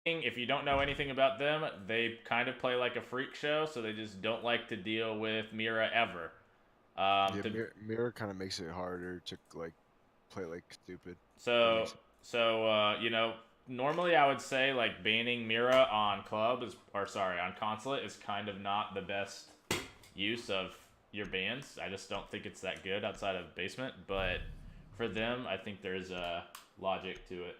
if you don't know anything about them, they kind of play like a freak show, so they just don't like to deal with Mira ever. Yeah, The mirror kind of makes it harder to like play like stupid. That So, makes you know, normally I would say like banning Mira on club is, or sorry, on consulate is kind of not the best use of your bans. I just don't think it's that good outside of basement. But for them, I think there's a logic to it.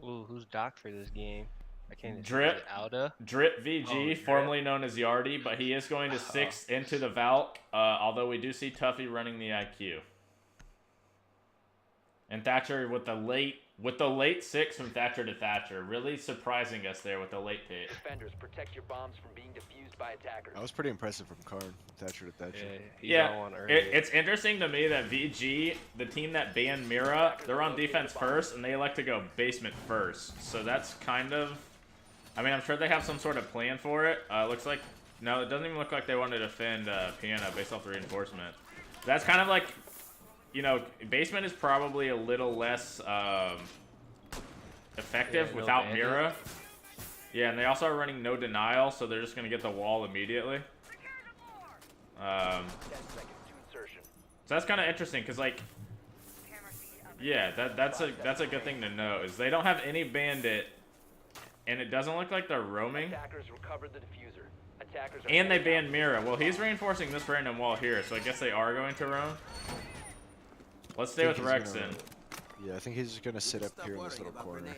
Ooh, who's doc for this game? I can't even see. Is Drip, it Alda? Drip Oh, VG, Drip. formerly known as Yardy, but he is going to Oh, six into the Valk. Although we do see Tuffy running the IQ. And Thatcher with the late six from Thatcher to Thatcher, really surprising us there with the late pick. Defenders, protect your bombs from being defused by attackers. That was pretty impressive from Karn, Thatcher to Thatcher. yeah, he Yeah, got one early. it's interesting to me that VG, the team that banned Mira, they're on defense first, and they elect to go basement first. So that's kind of, I mean, I'm sure they have some sort of plan for it. Looks like, no, it doesn't even look like they want to defend Piano based off the reinforcement. That's kind of like, you know, basement is probably a little less effective no without bandit. Mira. Yeah, and they also are running no denial, so they're just going to get the wall immediately. 10 seconds to insertion. So that's kind of interesting, because, like, yeah, that's a good thing to know, is they don't have any bandit, and it doesn't look like they're roaming. Attackers recovered the diffuser. Attackers are And they heading banned Mira. Well, he's reinforcing this random wall here, so I guess they are going to roam. Let's stay with Rexon. Yeah, I think he's just gonna sit up here in this little corner.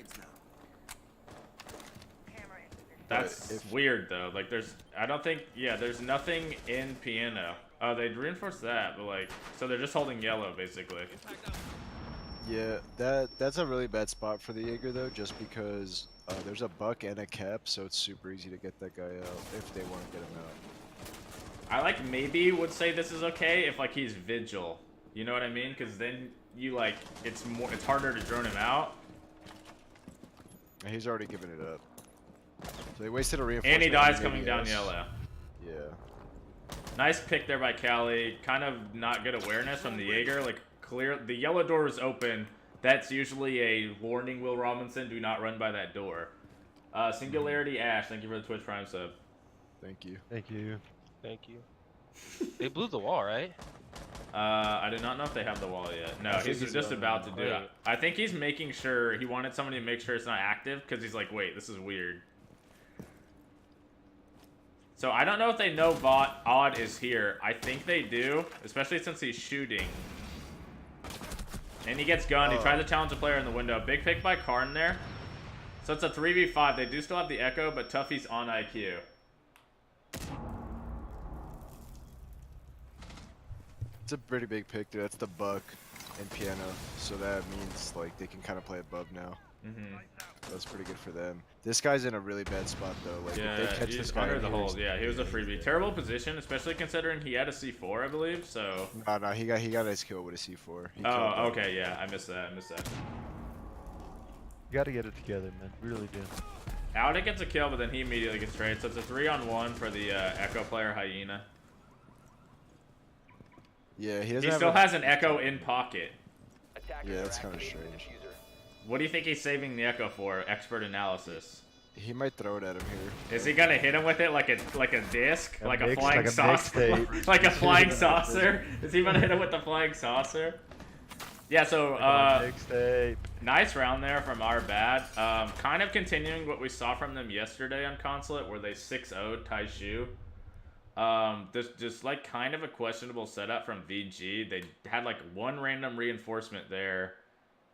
That's weird, though. Like, I don't think, yeah, there's nothing in Piano. Oh, they'd reinforce that, but, like, so they're just holding yellow, basically. Yeah, that's a really bad spot for the Jaeger though, just because there's a buck and a cap, so it's super easy to get that guy out if they want to get him out. I, like, maybe would say this is okay if, like, he's Vigil. You know what I mean? Because then you, like, it's harder to drone him out. And he's already given it up. So they wasted a reinforcement. And he dies on coming down ABS. yellow. Yeah. Nice pick there by Callie. Kind of not good awareness from the Jaeger. Like, clear. The yellow door is open. That's usually a warning, Will Robinson. Do not run by that door. Singularity Ash, thank you for the Twitch Prime sub. Thank you. Thank you. Thank you. They blew the wall, right? I did not know if they have the wall yet. No, he's just about to do it. I think he's making sure, he wanted somebody to make sure it's not active, because he's like, wait, this is weird. So I don't know if they know Odd is here. I think they do, especially since he's shooting. And he gets gunned. He tries to challenge a player in the window. Big pick by Karn there. So it's a 3v5. They do still have the Echo, but Tuffy's on IQ. It's a pretty big pick, dude. That's the buck and Piano, so that means like they can kind of play above now. That's pretty good for them. This guy's in a really bad spot though. Like Yeah, if they catch he's this guy under in the here, hold. Yeah, he was a freebie. Terrible position, especially considering he had a C4, I believe. So. No, he got his kill with a C4. He killed Oh, him. okay, yeah, I missed that. You gotta get it together, man. We really do. Audi gets a kill, but then he immediately gets traded. So it's a 3-on-1 for the Echo player, Hyena. Yeah, he doesn't. He have still a- has an Echo in pocket. Attackers Yeah, are that's kinda activating the strange. diffuser. What do you think he's saving the Echo for? Expert analysis. He might throw it at him here. Is he gonna hit him with it like a disc, A like a mix- flying like a saucer, mixtape. like a flying saucer? Is he gonna hit him with the flying saucer? Yeah. So Mixtape. nice round there from our bad. Kind of continuing what we saw from them yesterday on Consulate, where they 6-0'd Taishu. There's just like kind of a questionable setup from VG. They had like one random reinforcement there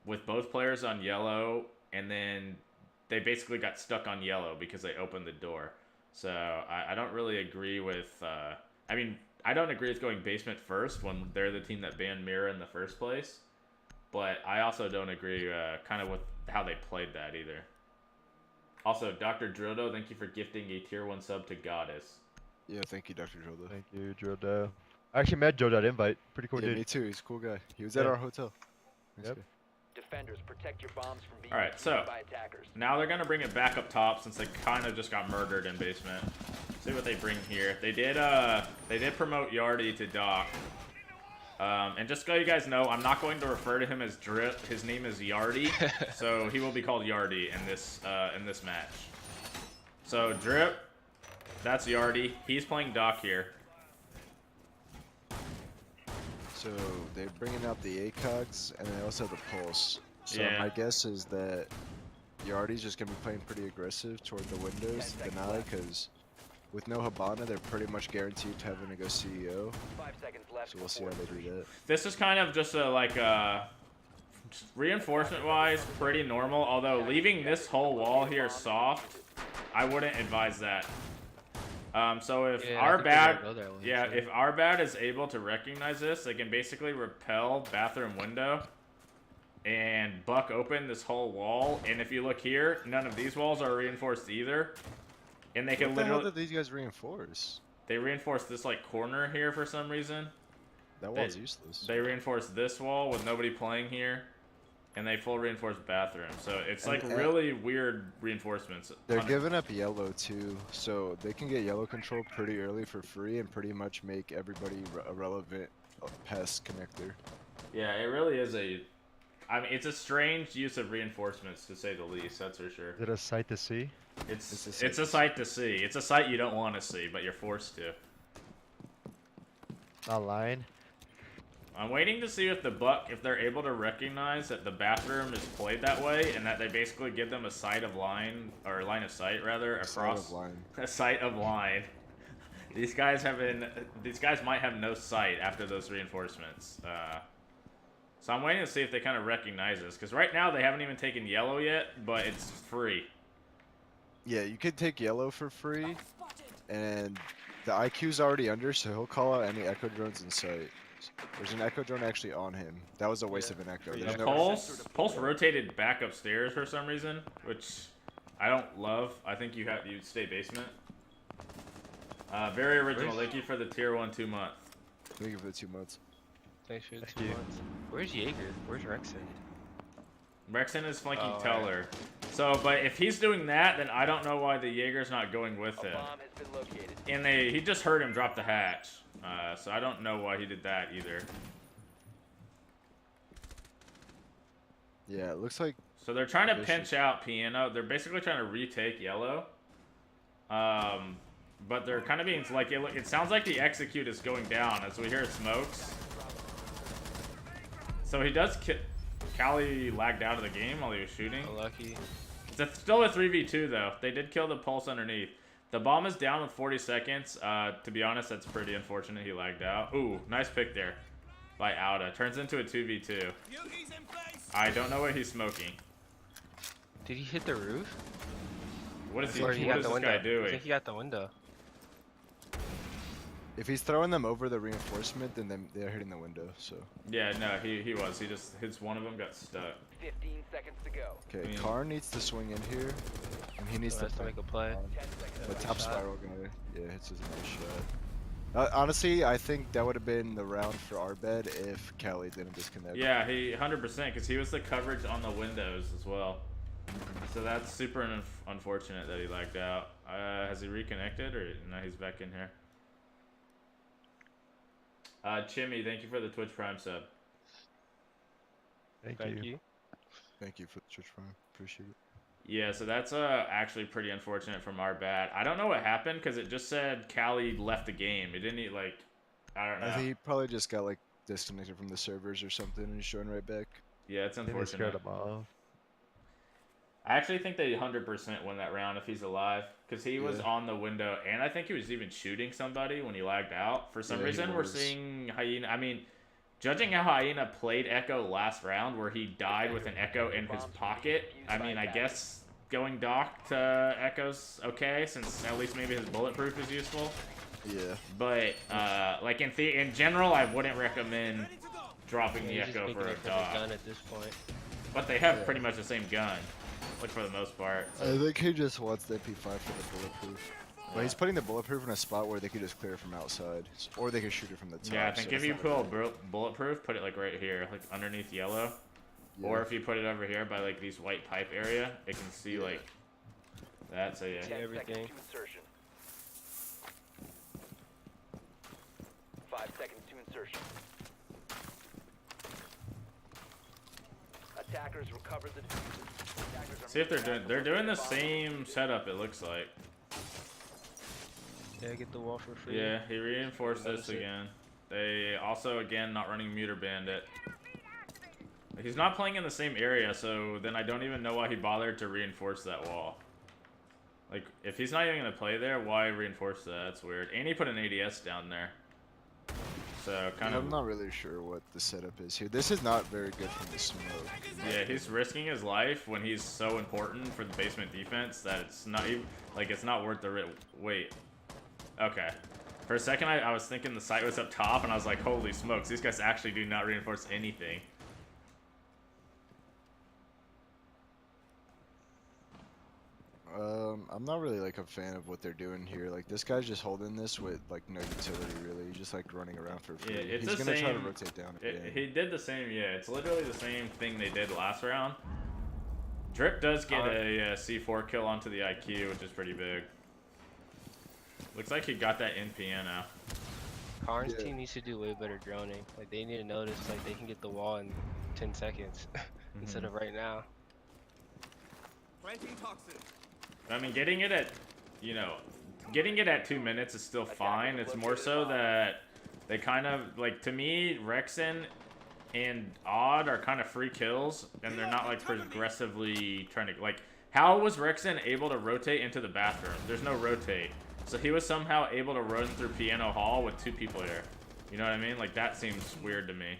with both players on yellow, and then they basically got stuck on yellow because they opened the door. So I don't really agree with, I mean, I don't agree with going basement first when they're the team that banned Mira in the first place. But I also don't agree kind of with how they played that either. Also, Dr. Drodo, thank you for gifting a tier 1 sub to Goddess. Yeah, thank you, Dr. Jolda. Thank you, Jodo. I actually met Joe that invite. Pretty cool Yeah, dude. me too. He's a cool guy. He was at Yeah. our hotel. Nice Yep. guy. Defenders, protect your bombs from being Alright, defused so by attackers. now they're gonna bring it back up top since they kind of just got murdered in basement. See what they bring here. They did promote Yardy to Doc. And just so you guys know, I'm not going to refer to him as Drip. His name is Yardy, so he will be called Yardy in this match. So Drip, that's Yardy. He's playing Doc here. So they're bringing out the ACOGs and they also have the Pulse. So Yeah. my guess is that Yardy's just gonna be playing pretty aggressive toward the windows, Denali, because with no Habana, they're pretty much guaranteed to having to go CEO. 5 seconds left. So we'll see how they do that. This is kind of just a reinforcement-wise, pretty normal. Although leaving this whole wall here soft, I wouldn't advise that. So if Yeah, I our think they're bad, gonna go that way, yeah, too. if our bad is able to recognize this, they can basically repel bathroom window and buck open this whole wall. And if you look here, none of these walls are reinforced either. And they can What the hell literally did these guys reinforce? they reinforce this like corner here for some reason. That wall's useless. They reinforce this wall with nobody playing here, and they full reinforce bathroom. So it's like And- really weird reinforcements. They're giving up yellow too, so they can get yellow control pretty early for free and pretty much make everybody a relevant pest connector. Yeah, it really is I mean, it's a strange use of reinforcements to say the least. That's for sure. Is it a sight to see? It's a sight to see. It's a sight you don't want to see, but you're forced to. Not lying. I'm waiting to see if they're able to recognize that the bathroom is played that way, and that they basically give them a sight of line, or line of sight rather, across a sight of line. These guys might have no sight after those reinforcements. So I'm waiting to see if they kind of recognize this, because right now they haven't even taken yellow yet, but it's free. Yeah, you could take yellow for free, and the IQ's already under, so he'll call out any echo drones in sight. There's an echo drone actually on him. That was a waste of an echo. There's no Pulse rotated back upstairs for some reason, which I don't love. I think you stay basement. Very original. Thank you for the tier 1 2 month. Thank you for the 2 months. Thanks for the Thank 2 you. months. Where's Jaeger? Where's Rexon? Rexon is flanking Oh, Teller. So, but if he's doing that, then I don't know why the Jaeger's not going with A him. bomb has been located. And he just heard him drop the hatch. So I don't know why he did that either. Yeah, it looks like So they're trying to Vicious. pinch out Piano. They're basically trying to retake yellow. But they're kind of being like, it sounds like the execute is going down as we hear smokes. So he does Cali lagged out of the game while he was shooting. Unlucky. It's still a 3v2 though. They did kill the pulse underneath. The bomb is down with 40 seconds. To be honest, that's pretty unfortunate. He lagged out. Ooh, nice pick there by Auda. Turns into a 2v2. I don't know what he's smoking. Did he hit the roof? What is Or he? he What got is the this window? guy I doing? think he got the window. if he's throwing them over the reinforcement, then they're hitting the window. So Yeah, no, he was. One of them got stuck. 15 seconds to go. okay, Yeah. Karn needs to swing in here, and he needs So to has to make a play. 10 seconds the left. top shot. spiral guy. Yeah, hits his nice shot. Honestly, I think that would have been the round for our bed if Cali didn't disconnect. Yeah, he 100% because he was the coverage on the windows as well. So that's super unfortunate that he lagged out. Has he reconnected or no? He's back in here. Chimmy, thank you for the Twitch Prime sub. Thank Thank you. you. Thank you for the Twitch Prime. Appreciate it. Yeah, so that's actually pretty unfortunate from our bad. I don't know what happened because it just said Cali left the game. It didn't like, I don't know. I think he probably just got like disconnected from the servers or something and he's showing right back. Yeah, it's I think they scared unfortunate. him off. I actually think they 100% win that round if he's alive because he was Yeah. on the window and I think he was even shooting somebody when he lagged out. For some Yeah, he reason, we're was. seeing Hyena. I mean, judging how Hyena played Echo last round where he died with an Echo in his pocket, I mean, I guess going Doc to Echo's okay since at least maybe his bulletproof is useful. Yeah. But like in general, I wouldn't recommend dropping the He's just Echo making for a it for the Doc. gun at this point. But they have pretty much the same gun, like for the most part. I think he just wants the MP5 for the bulletproof. But he's putting the bulletproof in a spot where they could just clear it from outside. Or they could shoot it from the top. Yeah, I think so if it's you not put bulletproof, put it like right here, like underneath yellow. Yeah. Or if you put it over here by like these white pipe area, it can see like that. So yeah. 10 everything. seconds to insertion. 5 seconds to insertion. Attackers recovered the diffuser. Attackers are See if moving back they're to doing the locate a bomb. same setup. It looks like. Yeah, get the wall for free. Yeah, he reinforced this Notice it. again. They also, again, not running Muter Bandit. He's not playing in the same area, so then I don't even know why he bothered to reinforce that wall. Like, if he's not even going to play there, why reinforce that? That's weird. And he put an ADS down there. So, kind of... I'm not really sure what the setup is here. This is not very good from the smoke. Yeah, he's risking his life when he's so important for the basement defense that it's not even... Like, it's not worth the... Wait. Okay. For a second, I was thinking the site was up top, and I was like, holy smokes, these guys actually do not reinforce anything. I'm not really like a fan of what they're doing here. Like this guy's just holding this with like no utility really. He's just like running around for free. Yeah, it's He's the gonna try to same- rotate down again. He did the same, yeah. It's literally the same thing they did last round. Drip does get a C4 kill onto the IQ, which is pretty big. Looks like he got that in piano. Karn's Yeah. team needs to do way better droning. Like they need to notice like they can get the wall in 10 seconds instead of right now. I mean, getting it at, you know, getting it at 2 minutes is still fine. It's more so that they kind of, like, to me, Rexen and Odd are kind of free kills, and they're not, like, progressively trying to, like, how was Rexen able to rotate into the bathroom? There's no rotate. So he was somehow able to run through Piano Hall with 2 people here. You know what I mean? Like, that seems weird to me.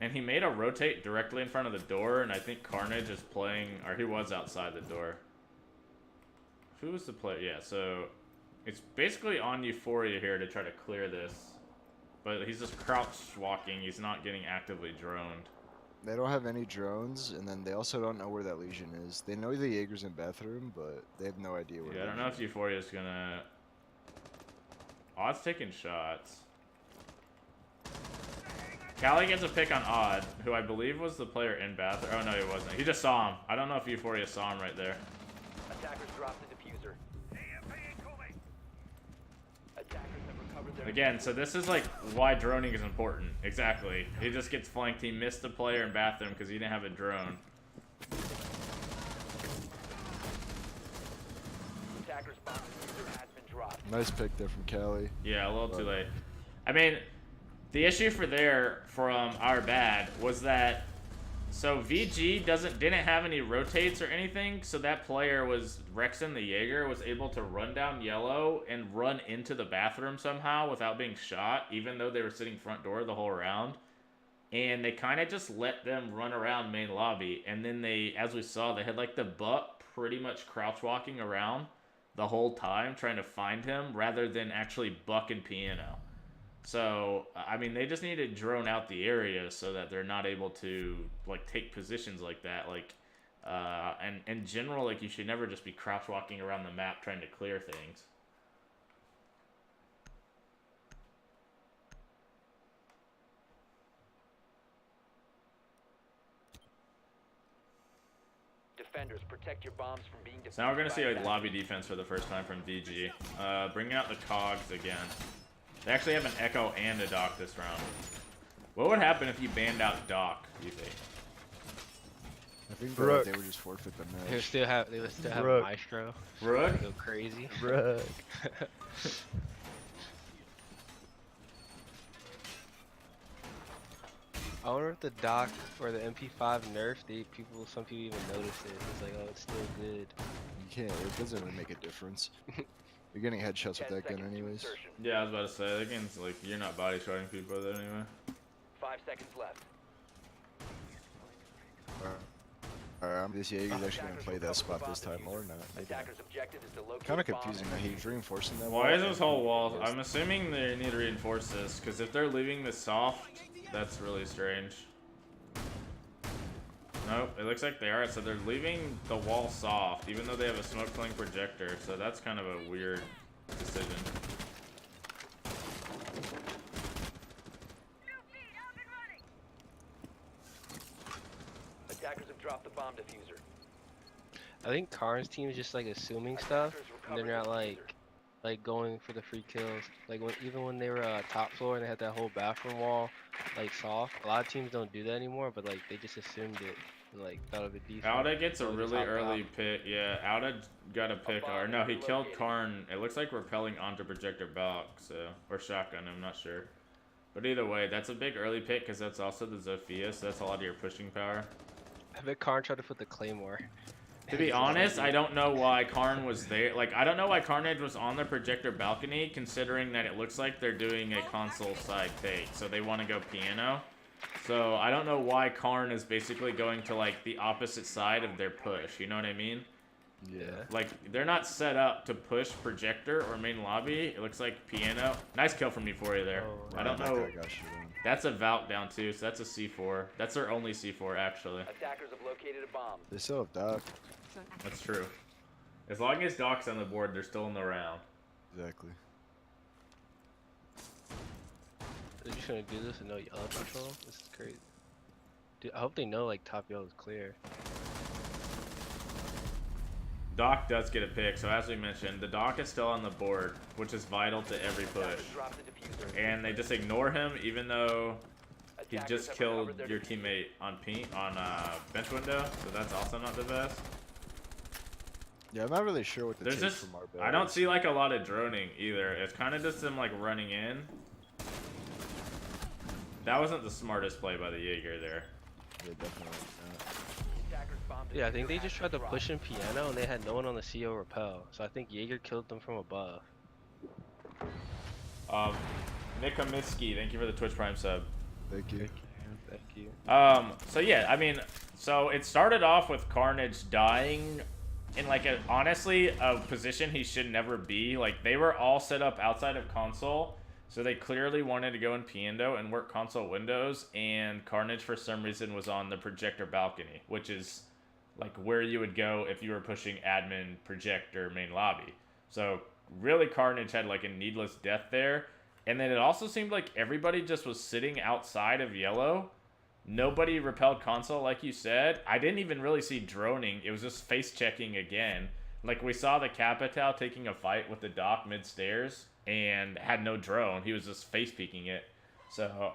And he made a rotate directly in front of the door, and I think Carnage is playing, or he was outside the door. Who was the player? Yeah, so it's basically on Euphoria here to try to clear this. But he's just crouch walking, he's not getting actively droned. They don't have any drones, and then they also don't know where that Legion is. They know the Jaeger's in bathroom, but they have no idea where. Yeah, I don't know if Euphoria's gonna... Odd's taking shots. Callie gets a pick on Odd, who I believe was the player in bathroom. Oh, no, he wasn't. He just saw him. I don't know if Euphoria saw him right there. Attackers dropped the diffuser. Attackers have recovered their Again, so this is like why droning is important. Exactly. He just gets flanked. He missed the player in bathroom because he didn't have a drone. attackers bomb diffuser has been dropped. Nice pick there from Callie. Yeah, a little too late. I mean, the issue from our bad was that so VG didn't have any rotates or anything, so that player was Rexen the Jaeger was able to run down yellow and run into the bathroom somehow without being shot, even though they were sitting front door the whole round. And they kind of just let them run around main lobby, and then they, as we saw, they had like the buck pretty much crouch walking around the whole time trying to find him rather than actually buck and piano. So, I mean, they just need to drone out the area so that they're not able to, like, take positions like that. Like, and in general, like, you should never just be crouch walking around the map trying to clear things. Defenders, protect your bombs from being defused. So now we're going to see by a lobby defense for the first time from VG. Bringing out the cogs again. They actually have an Echo and a Doc this round. What would happen if you banned out Doc, you think? I think Rook. they would just forfeit the They would match. still have Rook. Maestro. Rook? Go crazy. Bruh. I wonder if the dock or the MP5 nerf, some people even notice it. It's like, oh, it's still good. You can't. It doesn't really make a difference. You're getting headshots with 10 that gun seconds to anyways. insertion. Yeah, I was about to say, that game's like, you're not body shotting people with it anyway. 5 seconds left. Alright, this Jaeger's actually gonna play that spot this time or not. Maybe not. Attackers' objective is to locate Kind of the bomb confusing that he's reinforcing that. Why is wall this and whole he wall? missed. I'm assuming they need to reinforce this, because if they're leaving this soft, that's really strange. Nope, it looks like they are, so they're leaving the wall soft, even though they have a smoke cling projector, so that's kind of a weird decision. Attackers have dropped the bomb diffuser. I think Karn's team is just like assuming stuff, Attackers and they're recovered not the like going for the free kills. Like even when they were top floor and they had that whole bathroom wall like soft. A lot of teams don't do that anymore, but like they just assumed it. and like thought of a defense. Alda gets a Go to really top early top. pick. Yeah, Alda got a pick. Or no, he killed Karn. It looks like repelling onto projector balk, so or shotgun. I'm not sure. But either way, that's a big early pick because that's also the Zofia, so that's a lot of your pushing power. I bet Karn tried to put the claymore. To be honest, I don't know why Karn was there. Like, I don't know why Carnage was on the projector balcony, considering that it looks like they're doing a console side take, so they want to go piano. So, I don't know why Karn is basically going to, like, the opposite side of their push, you know what I mean? Yeah. Like, they're not set up to push projector or main lobby. It looks like piano. Nice kill from me for you there. Oh, I don't That know. guy got shit on. That's a Valk down, too, so that's a C4. That's their only C4, actually. Attackers have located a bomb. They still have Doc. That's true. As long as Doc's on the board, they're still in the round. Exactly. They're just gonna do this and no yellow control? This is crazy. Dude, I hope they know like top yellow is clear. Doc does get a pick, so as we mentioned, the Doc is still on the board, which is vital to every push. Attackers drop the diffuser. And they just ignore him, even though he Attackers just have killed recovered their your diffuser. teammate on bench window, so that's also not the best. Yeah, I'm not really sure what the There's take just, from our belt I don't is. see like a lot of droning either. It's kind of just them like running in. That wasn't the smartest play by the Jaeger there. Yeah, definitely not. Attackers bomb Yeah, I think diffuser they has just been tried to dropped. push in piano and they had no one on the CO repel. So I think Jaeger killed them from above. Nick Kaminsky, thank you for the Twitch Prime sub. Thank you. Thank you. So yeah, I mean, so it started off with Carnage dying in like honestly a position he should never be. Like they were all set up outside of console, so they clearly wanted to go in piano and work console windows, and Carnage for some reason was on the projector balcony, which is like where you would go if you were pushing admin projector main lobby. So really Carnage had like a needless death there. And then it also seemed like everybody just was sitting outside of yellow. Nobody repelled console, like you said. I didn't even really see droning. It was just face checking again. Like we saw the Capital taking a fight with the Doc mid-stairs and had no drone. He was just face peeking it. So,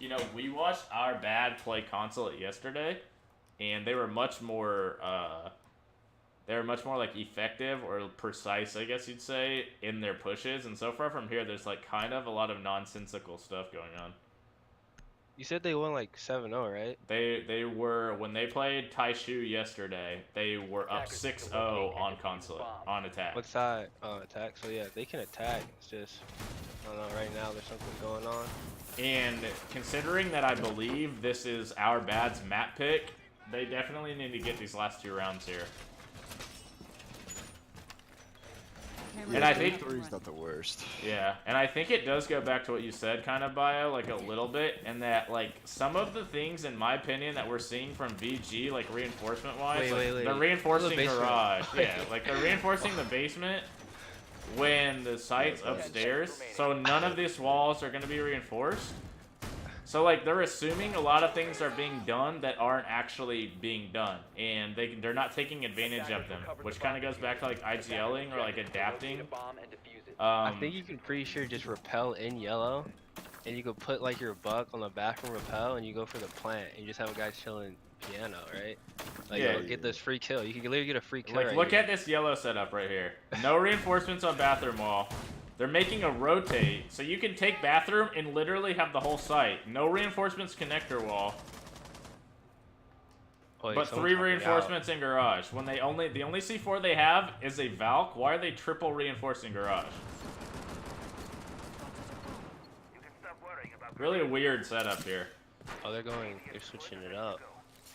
you know, we watched our bad play console yesterday, and they were much more like effective or precise, I guess you'd say, in their pushes. And so far from here, there's like kind of a lot of nonsensical stuff going on. You said they won like 7-0, right? They were, when they played Taishu yesterday, they were up Attackers 6-0 can locate on and defuse console, bombs. on attack. What side? Attack. So yeah, they can attack. It's just, I don't know, right now there's something going on. And considering that I believe this is our bad's map pick, they definitely need to get these last 2 rounds here. And I think, 3's not the worst. yeah, and I think it does go back to what you said, kind of, Bio, like a little bit, and that, like, some of the things, in my opinion, that we're seeing from VG, like, reinforcement-wise, like, they're reinforcing The basement. garage, yeah, like, they're reinforcing the basement when the site's upstairs, so none of these walls are going to be reinforced. So, like, they're assuming a lot of things are being done that aren't actually being done, and they're not taking advantage of them, which kind of goes back to, like, IGLing or, like, adapting. I think you can pretty sure just repel in yellow, and you could put like your buck on the bathroom repel, and you go for the plant, and you just have a guy chilling piano, right? Like, Yeah. you'll get this free kill. You can literally get a free kill. Like, right look here. at this yellow setup right here. No reinforcements on bathroom wall. They're making a rotate, so you can take bathroom and literally have the whole site. No reinforcements connector wall, Oh, yeah, but someone's 3 helping out. reinforcements in garage. When the only C4 they have is a Valk, why are they triple reinforcing garage? Really a weird setup here. Oh, they're switching it up.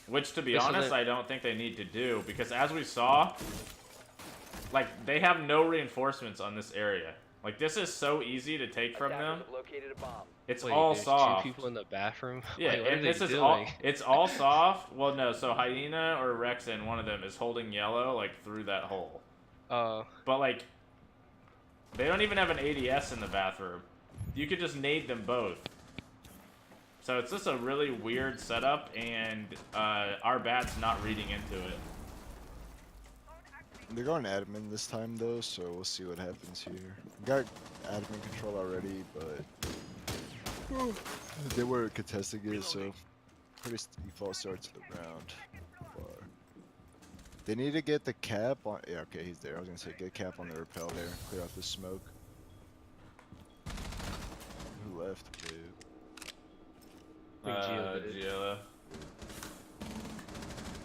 Which, to be This is honest, it. I don't think they need to do, because as we saw, like, they have no reinforcements on this area. Like, this is so easy to take from them. It's Wait, all there's soft. 2 people in the bathroom. Yeah, Wait, what are and they this is doing? all, it's all soft. Well, no, so Hyena or Rexen, one of them, is holding yellow, like, through that hole. But, like, they don't even have an ADS in the bathroom. You could just nade them both. So it's just a really weird setup, and our bat's not reading into it. They're going admin this time though, so we'll see what happens here. We got admin control already, but they were contesting it, so pretty false start to the round. Far. They need to get the cap on. Yeah, okay, he's there. I was gonna say get cap on the rappel there. Clear out the smoke. Who left, dude? Gila.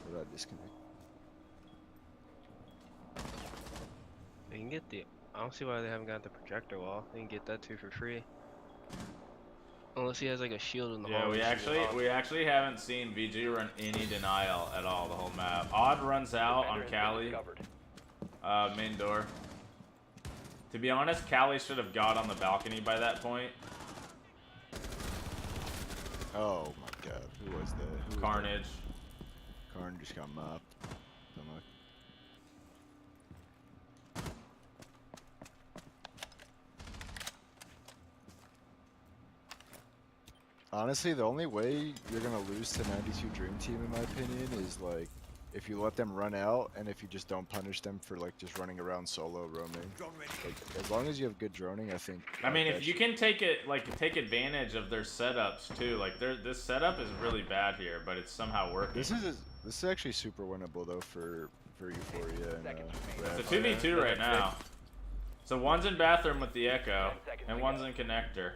What did I disconnect? You can get the. I don't see why they haven't got the projector wall. They can get that too for free. Unless he has like a shield in the Yeah, hall. we actually haven't seen VG run any denial at all the whole map. Odd runs out on Cali. Main door. To be honest, Cali should have got on the balcony by that point. Oh my god, who was that? Who was Carnage. that? Carnage just got mopped. Stomach. Honestly, the only way you're gonna lose to 92 Dream Team, in my opinion, is like if you let them run out and if you just don't punish them for like just running around solo roaming. Like, as long as you have good droning, I think. I mean, if you can take advantage of their setups too, like this setup is really bad here, but it's somehow working. This is actually super winnable though for Euphoria and It's a 2v2 right now. So one's in bathroom with the Echo, and one's in connector.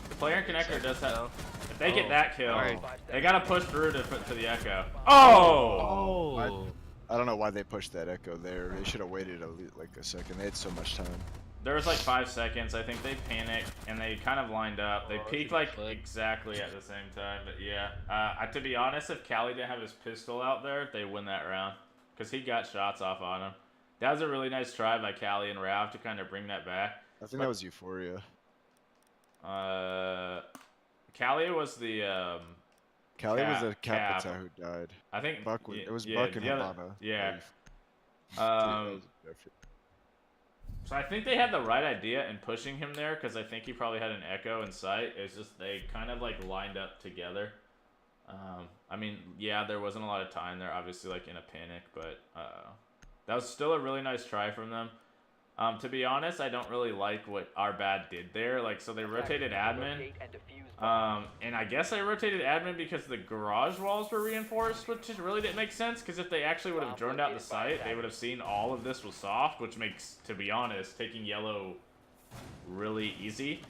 The player in connector does have. If they get that kill, they gotta push through to the Echo. Oh! I don't know why they pushed that Echo there. They should have waited like a second. They had so much time. There was like 5 seconds. I think they panicked and they kind of lined up. They peaked like exactly at the same time. But yeah, to be honest, if Cali didn't have his pistol out there, they win that round because he got shots off on him. That was a really nice try by Cali and Rav to kind of bring that back. I think that was Euphoria. Cali was the Cali was the Capita who died. I think Buck was, it was Buck and Havana. Yeah. So I think they had the right idea in pushing him there because I think he probably had an Echo in sight. It's just they kind of like lined up together. I mean, yeah, there wasn't a lot of time there, obviously, like in a panic, but that was still a really nice try from them. To be honest, I don't really like what our bad did there. Like, so they rotated admin, and I guess they rotated admin because the garage walls were reinforced, which just really didn't make sense. Because if they actually would have droned out the site, they would have seen all of this was soft, which makes, to be honest, taking yellow really easy.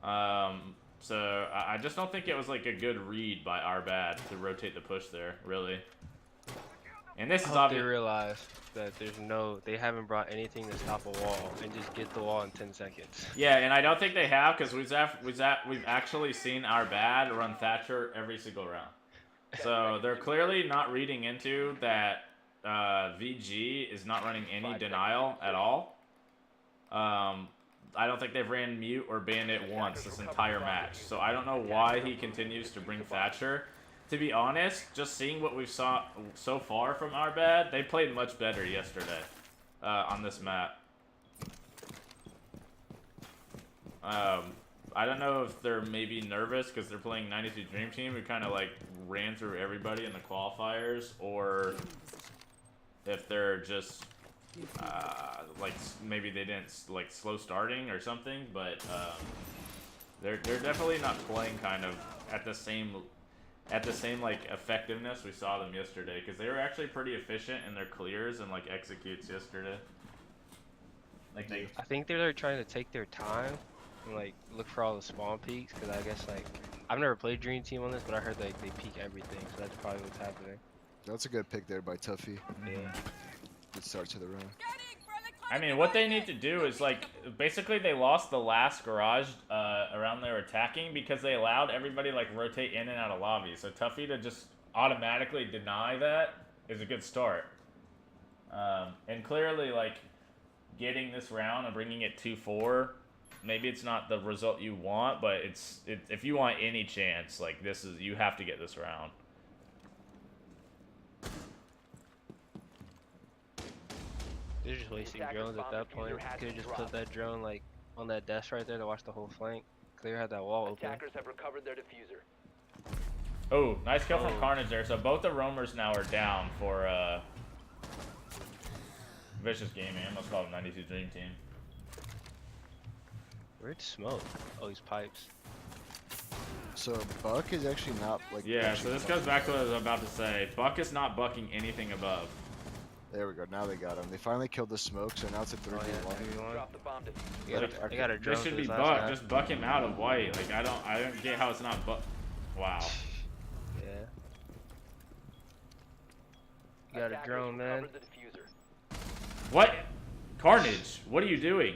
So I just don't think it was like a good read by our bad to rotate the push there, really. And this is obvious. They realize that they haven't brought anything to stop a wall and just get the wall in 10 seconds. Yeah, and I don't think they have because we've actually seen our bad run Thatcher every single round. So they're clearly not reading into that VG is not running any denial at all. I don't think they've ran mute or bandit once this entire match. So I don't know why he continues to bring Thatcher. To be honest, just seeing what we've saw so far from our bad, they played much better yesterday on this map. I don't know if they're maybe nervous because they're playing 92 Dream Team, who kind of like ran through everybody in the qualifiers, or if they're just like maybe they didn't like slow starting or something. But they're definitely not playing kind of at the same like effectiveness we saw them yesterday, because they were actually pretty efficient in their clears and like executes yesterday. Like I think they're trying to take their time and like look for all the spawn peaks, because I guess like I've never played Dream Team on this, but I heard like they peak everything, so that's probably what's happening. That's a good pick there by Tuffy. Yeah. Good start to the round. I mean, what they need to do is, like, basically they lost the last garage around their attacking because they allowed everybody, like, rotate in and out of lobby. So Tuffy to just automatically deny that is a good start. And clearly, like, getting this round and bringing it 2-4, maybe it's not the result you want, but if you want any chance, like, you have to get this round. They're just wasting drones at that point. Could have just put that drone like on that desk right there to watch the whole flank. Clear had that wall open. Attackers have recovered their diffuser. Oh, nice kill from Carnage there. So both the roamers now are down for Vicious Gaming. I almost called him 92 Dream Team. Where'd smoke? Oh, these pipes. So Buck is actually not like. Yeah, so actually this goes back to what I was about to say. Buck is not bucking anything above. There we go. Now they got him. They finally killed the smoke, so now it's a 3v1. Drop the bomb to They got a They drone should for be this last buck. guy. Just buck him out of white. Like I don't get how it's not buck. Wow. Yeah. You got a attackers drone, man. recovered the diffuser. What? Carnage, what are you doing?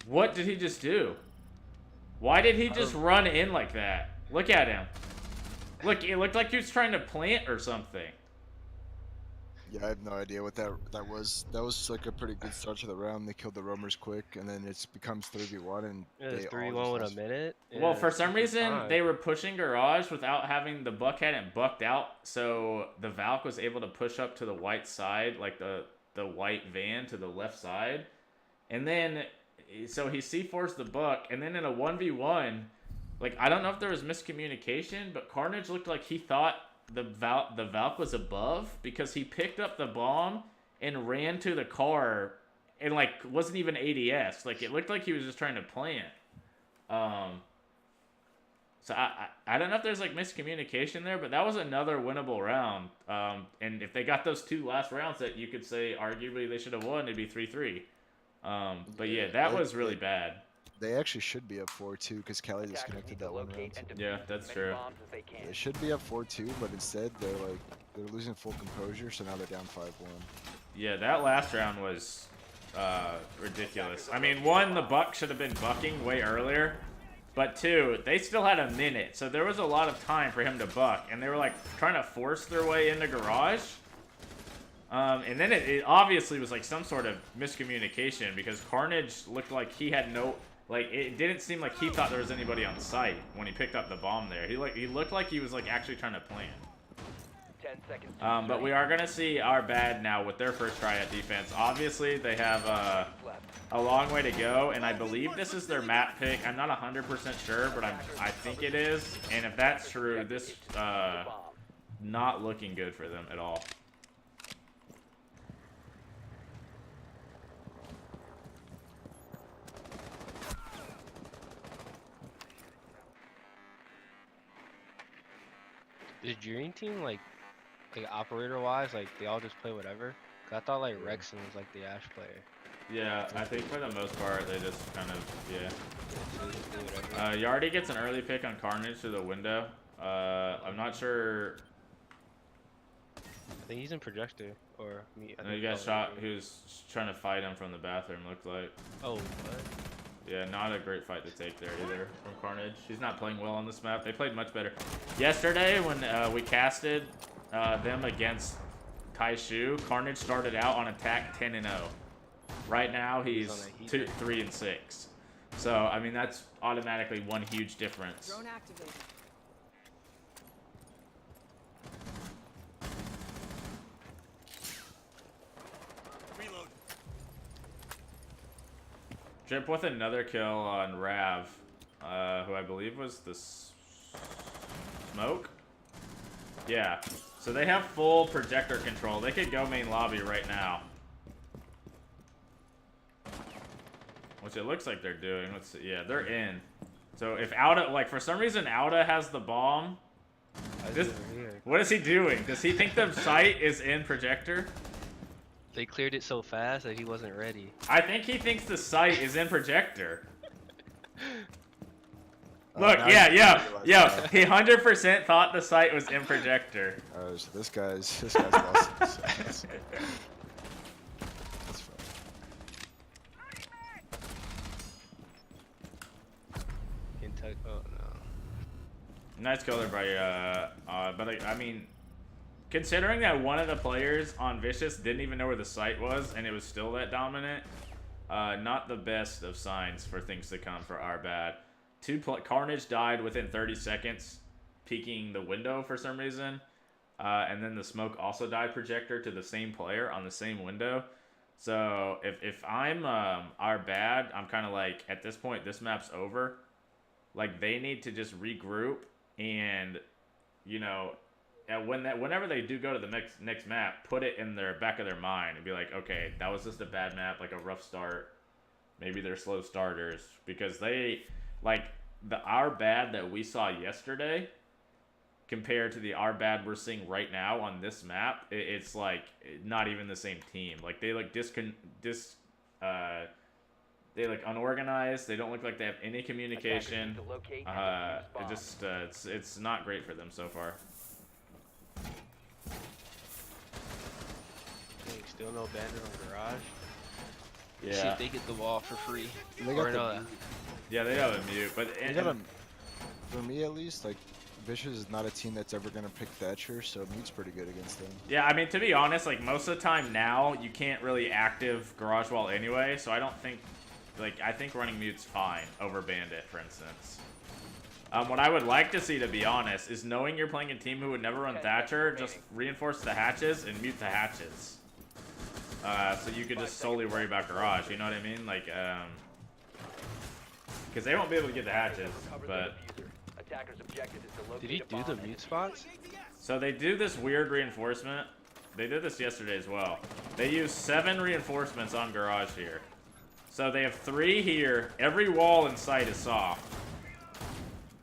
What did he just do? Why did he just run in like that? Look at him. Look, it looked like he was trying to plant or something. Yeah, I have no idea what that was. That was like a pretty good start to the round. They killed the roamers quick, and then it becomes 3v1, and It was they 3-1 all with just a minute. Well, Yeah, for some good reason, time. they were pushing garage without having the buck hadn't bucked out, so the Valk was able to push up to the white side, like the white van to the left side, and then so he C4's the buck, and then in a 1v1, like I don't know if there was miscommunication, but Carnage looked like he thought the Valk was above because he picked up the bomb and ran to the car and like wasn't even ADS. Like it looked like he was just trying to plant. So I don't know if there's like miscommunication there, but that was another winnable round. And if they got those two last rounds that you could say arguably they should have won, it'd be 3-3. But yeah, that was really bad. They actually should be up 4-2 because Cali Attackers disconnected need to that one locate round. and defuse Yeah, that's as many true. bombs as they can. They should be up 4-2, but instead they're losing full composure, so now they're down 5-1. Yeah, that last round was ridiculous. I mean, one, the buck should have been bucking way earlier. But two, they still had a minute, so there was a lot of time for him to buck. And they were like trying to force their way into garage. And then it obviously was like some sort of miscommunication because Carnage looked like he had no... Like, it didn't seem like he thought there was anybody on site when he picked up the bomb there. He looked like he was like actually trying to plant. 10 seconds. But we are going to see our bad now with their first try at defense. Obviously, they have a long way to go, and I believe this is their map pick. I'm not 100% sure, but I think it is. And if that's true, this not looking good for them at all. Is Dream Team like operator wise, like they all just play whatever? 'Cause I thought like Rexon was like the Ash player. Yeah, I think for the most part, they just kind of, yeah. So they just do whatever. Yardy gets an early pick on Carnage through the window. I'm not sure. I think he's in projector or me. I No, think you got oh, shot. yeah. He was trying to fight him from the bathroom, looked like. Oh, what? Yeah, not a great fight to take there either from Carnage. He's not playing well on this map. They played much better. Yesterday, when we casted them against Taishu, Carnage started out on attack 10-0. Right now, he's on a 3-6. So, I mean, that's automatically one huge difference. Drone activated. Drip with another kill on Rav, who I believe was the Smoke? Yeah. So they have full projector control. They could go main lobby right now. Which it looks like they're doing. Let's see. Yeah, they're in. So if Auda, like for some reason Auda has the bomb. What is he doing? Does he think the site is in projector? They cleared it so fast that he wasn't ready. I think he thinks the site is in projector. Look, now yeah, you yeah, realize yeah. that. He 100% thought the site was in projector. So this guy's lost. That's fine. Kentucky. Oh no. Nice color by but I mean, considering that one of the players on Vicious didn't even know where the site was and it was still that dominant, not the best of signs for things to come for our bad. Carnage died within 30 seconds, peeking the window for some reason, and then the Smoke also died projector to the same player on the same window. So if I'm our bad, I'm kind of like, at this point this map's over. Like they need to just regroup and, you know, whenever they do go to the next map, put it in their back of their mind and be like, okay, that was just a bad map, like a rough start. Maybe they're slow starters because they, like, our bad that we saw yesterday compared to the our bad we're seeing right now on this map, it's like not even the same team. Like they like they like unorganized. They don't look like they have any communication. It's not great for them so far. Dang, still no bandit on garage. See Yeah. if they get the wall for free. They Or got no, the Yeah, they have a mute, but for me at least, like Vicious is not a team that's ever gonna pick Thatcher, so Mute's pretty good against them. yeah, I mean, to be honest, like most of the time now, you can't really active garage wall anyway, so I don't think, like, I think running mute's fine over bandit, for instance. What I would like to see, to be honest, is knowing you're playing a team who would never run Thatcher, just reinforce the hatches and mute the hatches. So you could just solely worry about garage, you know what I mean? Like, because they won't be able to get the hatches, but... did he do the mute spots? So they do this weird reinforcement. They did this yesterday as well. They use 7 reinforcements on garage here. So they have 3 here. Every wall in sight is soft.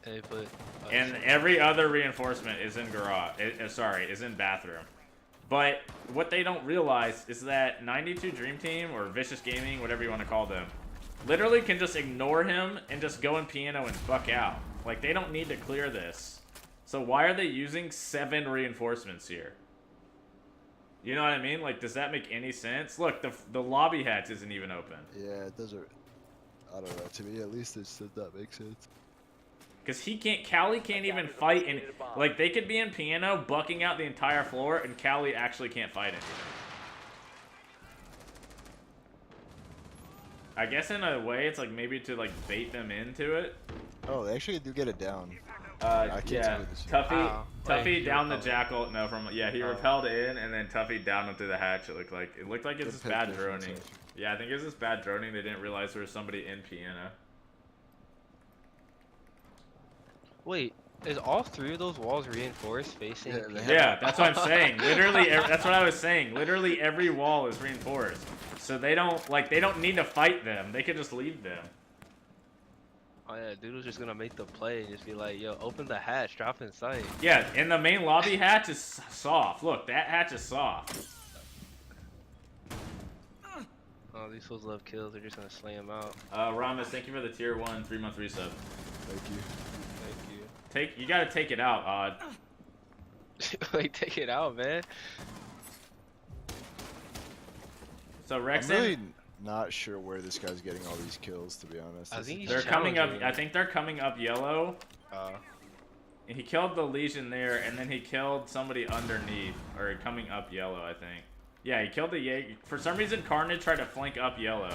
Hey, but And every other reinforcement is in garage. Is in bathroom. But what they don't realize is that 92 Dream Team, or Vicious Gaming, whatever you want to call them, literally can just ignore him and just go in piano and fuck out. Like, they don't need to clear this. So why are they using 7 reinforcements here? You know what I mean? Like, does that make any sense? Look, the lobby hatch isn't even open. Yeah, those are. I don't know. To me, at least, it does not make sense. Because Callie can't even fight, and like they could be in piano, bucking out the entire floor, and Callie actually can't fight anything. I guess in a way, it's like maybe to like bait them into it. Oh, they actually do get it down. Yeah, Wow. Tuffy Wait, down the repelled. jackal. No, he repelled in, and then Tuffy down him through the hatch. It looked like it's just bad droning. Yeah, I think it was just bad droning. They didn't realize there was somebody in piano. Wait, is all 3 of those walls reinforced facing? Yeah, they Yeah, that's what I'm saying. Literally, that's what I was saying. Literally, every wall is reinforced, so they don't need to fight them. They could just leave them. Oh yeah, dude was just gonna make the play and just be like, yo, open the hatch, drop in sight. Yeah, and the main lobby hatch is soft. Look, that hatch is soft. Oh, these fools love kills. They're just gonna slay him out. Ramos, thank you for the tier 1 3-month resub. Thank you. Thank you. You gotta take it out, Odd. Like, take it out, man. So I'm Rexon, really not sure where this guy's getting all these kills, to be honest. I This think is- he's they're coming up. challenging. I think they're coming up yellow. Uh, And he killed the Legion there, and then he killed somebody underneath, or coming up yellow, I think. Yeah, he killed the Jaeger. For some reason, Carnage tried to flank up yellow.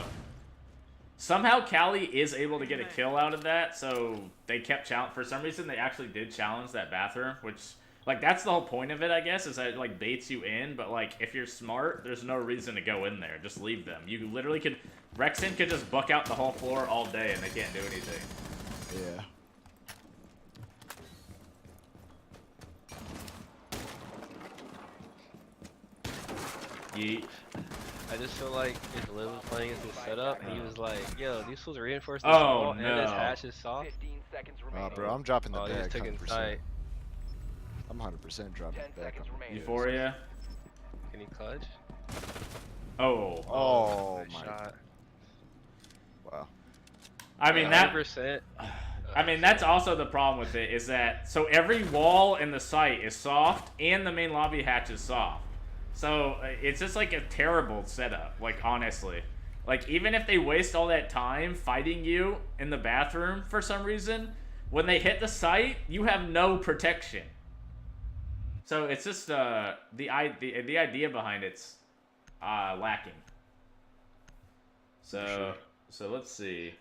Somehow, Callie is able to get a kill out of that, so they kept challenge. For some reason, they actually did challenge that bathroom, which, like, that's the whole point of it, I guess, is that it, like, baits you in, but, like, if you're smart, there's no reason to go in there. Just leave them. You literally could... Rexon could just buck out the whole floor all day, and they can't do anything. Yeah. Yeet. I just feel like if Liv was playing as this setup, he was like, yo, these fools reinforced this Oh, wall and this no. hatch is soft. 15 seconds remaining. Bro, I'm dropping the Oh, he was back, taking 100%. sight. I'm 100% dropping 10 the back. seconds remaining. Euphoria. Can he clutch? Oh. Oh, Nice my. shot. Wow. I mean, that... 100%. I mean, that's also the problem with it, is that... So every wall in the site is soft, and the main lobby hatch is soft. So it's just like a terrible setup, like, honestly. Like, even if they waste all that time fighting you in the bathroom for some reason, when they hit the site, you have no protection. So it's just the idea behind it's lacking. So let's see.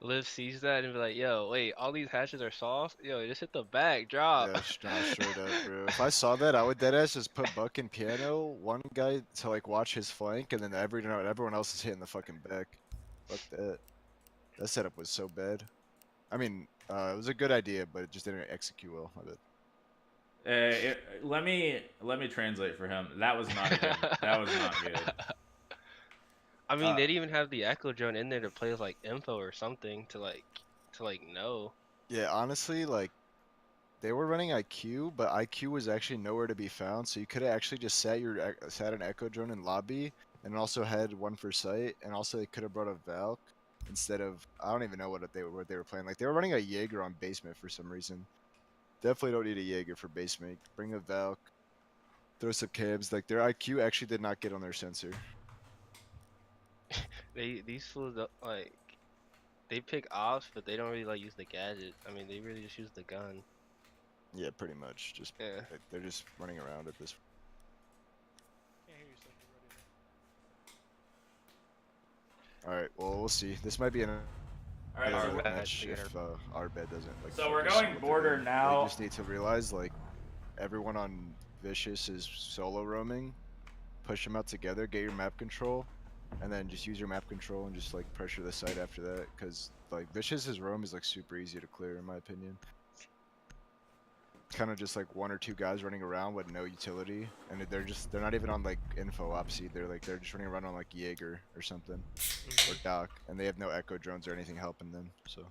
Liv sees that and be like, yo, wait, all these hatches are soft? Yo, just hit the back, drop. Yeah, straight up, bro. If I saw that, I would deadass just put Buck in piano, one guy to like watch his flank, and then everyone else is hitting the fucking back. Fuck that. That setup was so bad. I mean, it was a good idea, but it just didn't execute well. I bet. Let me translate for him. That was not good. That was not good. I mean, they'd even have the Echo Drone in there to play with like info or something to to like know. Yeah, honestly, like they were running IQ, but IQ was actually nowhere to be found. So you could have actually just sat an Echo drone in lobby, and also had one for sight, and also they could have brought a Valk instead of I don't even know what they were playing. Like they were running a Jaeger on basement for some reason. Definitely don't need a Jaeger for basement. Bring a Valk, throw some cabs. Like their IQ actually did not get on their sensor. These fools like they pick ops, but they don't really like use the gadget. I mean, they really just use the gun. Yeah, pretty much. Just Yeah. they're just running around at this. All right. Well, we'll see. This might be an All right, Our so, bad. match They got if our bed doesn't. Like, so we're focus on going what they're border doing. now. They just need to realize like everyone on Vicious is solo roaming. Push them out together. Get your map control, and then just use your map control and just like pressure the site after that. Cause like Vicious's roam is like super easy to clear in my opinion. Kind of just like one or two guys running around with no utility, and they're not even on like info ops either. Like they're just running around on like Jaeger or something or Doc, and they have no echo drones or anything helping them. So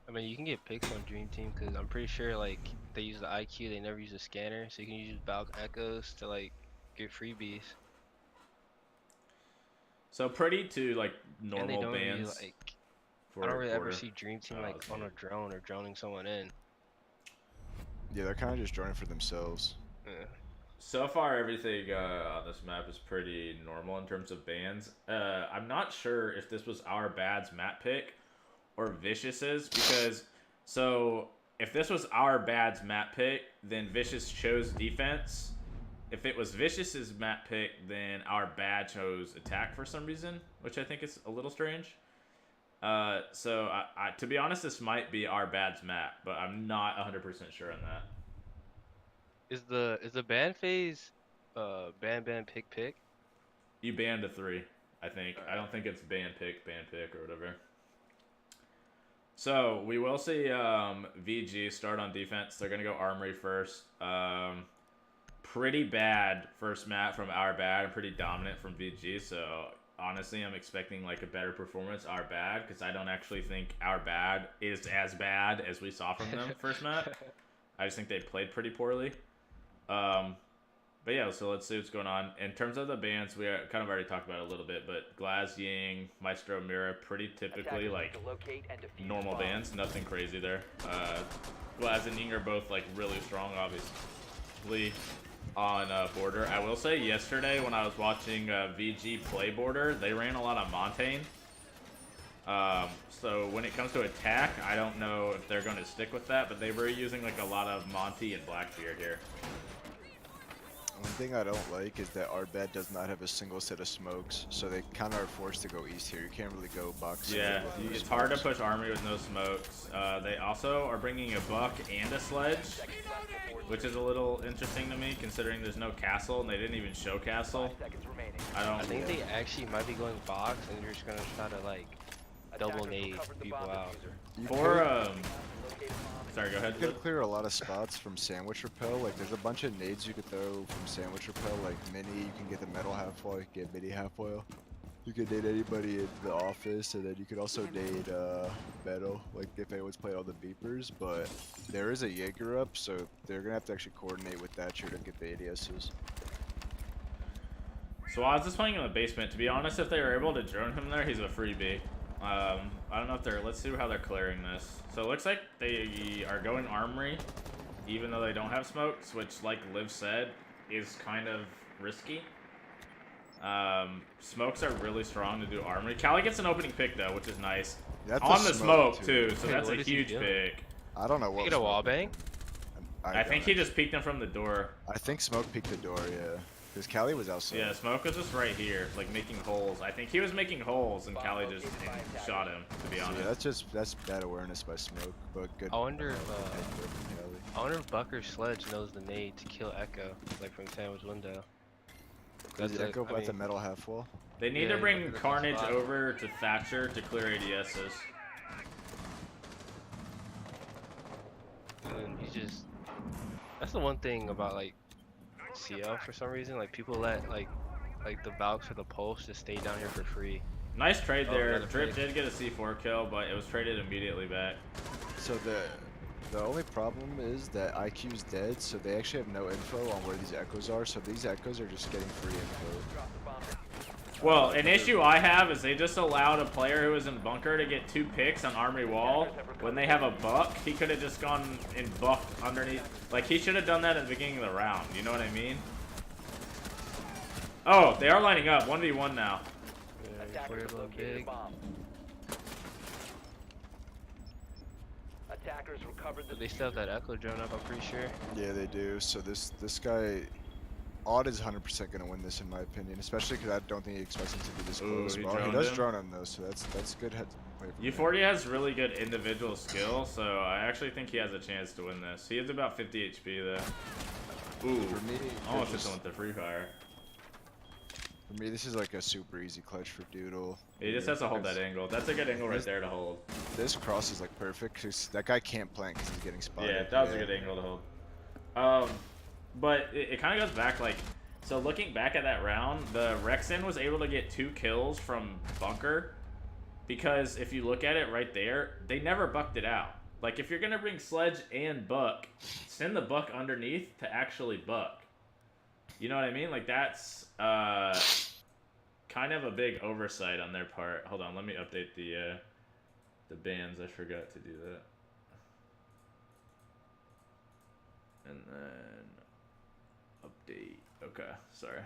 I mean, you can get picks on Dream Team because I'm pretty sure like they use the IQ, they never use a scanner, so you can use Valk Echoes to like get freebies. so pretty to like And they normal don't really bans. like. For I don't really ever border. see Dream Team Oh, like that's on a weird. drone or droning someone in. yeah, they're kind of just droning for themselves. Yeah. So far, everything on this map is pretty normal in terms of bans. I'm not sure if this was our bad's map pick or Vicious's, because so if this was our bad's map pick, then Vicious chose defense. If it was Vicious's map pick, then our bad chose attack for some reason, which I think is a little strange. So I to be honest, this might be our bad's map, but I'm not 100% sure on that. Is the ban phase, ban pick? You banned a 3, I think. I don't think it's ban pick or whatever. So we will see VG start on defense. They're gonna go Armory first. Pretty bad first map from our bad and pretty dominant from VG. So honestly, I'm expecting like a better performance our bad, because I don't actually think our bad is as bad as we saw from them first map. I just think they played pretty poorly. But yeah, so let's see what's going on. In terms of the bans, we kind of already talked about it a little bit, but Glaz, Ying, Maestro, Mira, pretty typically like normal bans. Nothing crazy there. Glaz and Ying are both like really strong, obviously, on border. I will say yesterday when I was watching VG play border, they ran a lot of Montaigne. So when it comes to attack, I don't know if they're going to stick with that, but they were using like a lot of Monty and Blackbeard here. One thing I don't like is that our bed does not have a single set of smokes, so they kind of are forced to go east here. You can't really go box. Yeah, with no it's hard to smokes. push Army with no smokes. They also are bringing a buck and a sledge, which is a little interesting to me considering there's no castle and they didn't even show castle. I think they actually might be going box and they're just gonna try to like double nade people out. Sorry, go ahead. You could clear a lot of spots from sandwich rappel. Like there's a bunch of nades you could throw from sandwich rappel. Like mini, you can get the metal half foil, you can get mini half foil. You could nade anybody in the office, and then you could also nade metal, like if anyone's playing all the beepers. But there is a Jaeger up, so they're gonna have to actually coordinate with Thatcher to get the ADSs. So I was just playing in the basement. To be honest, if they were able to drone him there, he's a freebie. I don't know if they're. Let's see how they're clearing this. So it looks like they are going Armory, even though they don't have smokes, which, like Liv said, is kind of risky. Smokes are really strong to do Armory. Callie gets an opening pick though, which is nice. That's On a the smoke too, so Hey, that's a what is he huge doing? pick. I don't know what. You get a wall bang? I think he just peeked him from the door. I think Smoke peeked the door, yeah. Because Callie was outside. Yeah, Smoke was just right here, like making holes. I think he was making holes, and Callie just shot him. To be So honest. yeah, that's bad awareness by Smoke, but good. I wonder if Callie. I wonder if Buck or Sledge knows the nade to kill Echo, like from sandwich window. Does That's Echo it, I at the mean- metal half wall? They need Yeah, to he's bring looking at the Carnage spot. over to Thatcher to clear ADSs. And then he's just. That's the one thing about like CL for some reason. Like people let like the Valks or the Pulse just stay down here for free. Nice trade there. another Drip trade. did get a C4 kill, but it was traded immediately back. So the only problem is that IQ's dead, so they actually have no info on where these echoes are. So these echoes are just getting free info. Well, an issue I have is they just allowed a player who was in bunker to get 2 picks on Armory Wall. When they have a buck, he could have just gone and bucked underneath. Like, he should have done that at the beginning of the round. You know what I mean? Oh, they are lining up. 1v1 now. Attackers have located a bomb. Attackers recovered the But they still have that echo drone up, I'm pretty sure. Yeah, they do. So this guy, Odd is 100% gonna win this in my opinion, especially because I don't think he expects him to be this Ooh, close. he Well, he droned does him. drone him though, so that's good head play from him. U40 has really good individual skill, so I actually think he has a chance to win this. He has about 50 HP though. Ooh, For me, almost this hit him with the free fire. For me, this is like a super easy clutch for Doodle. He just has to hold that angle. That's a good angle right there to hold. This cross is like perfect because that guy can't plant because he's getting spotted. Yeah, that was a good angle to hold. But it kind of goes back, like, so looking back at that round, the Rexen was able to get 2 kills from bunker because if you look at it right there, they never bucked it out. Like, if you're going to bring sledge and buck, send the buck underneath to actually buck. You know what I mean? Like, that's kind of a big oversight on their part. Hold on, let me update the bans. I forgot to do that. And then update. Okay, sorry.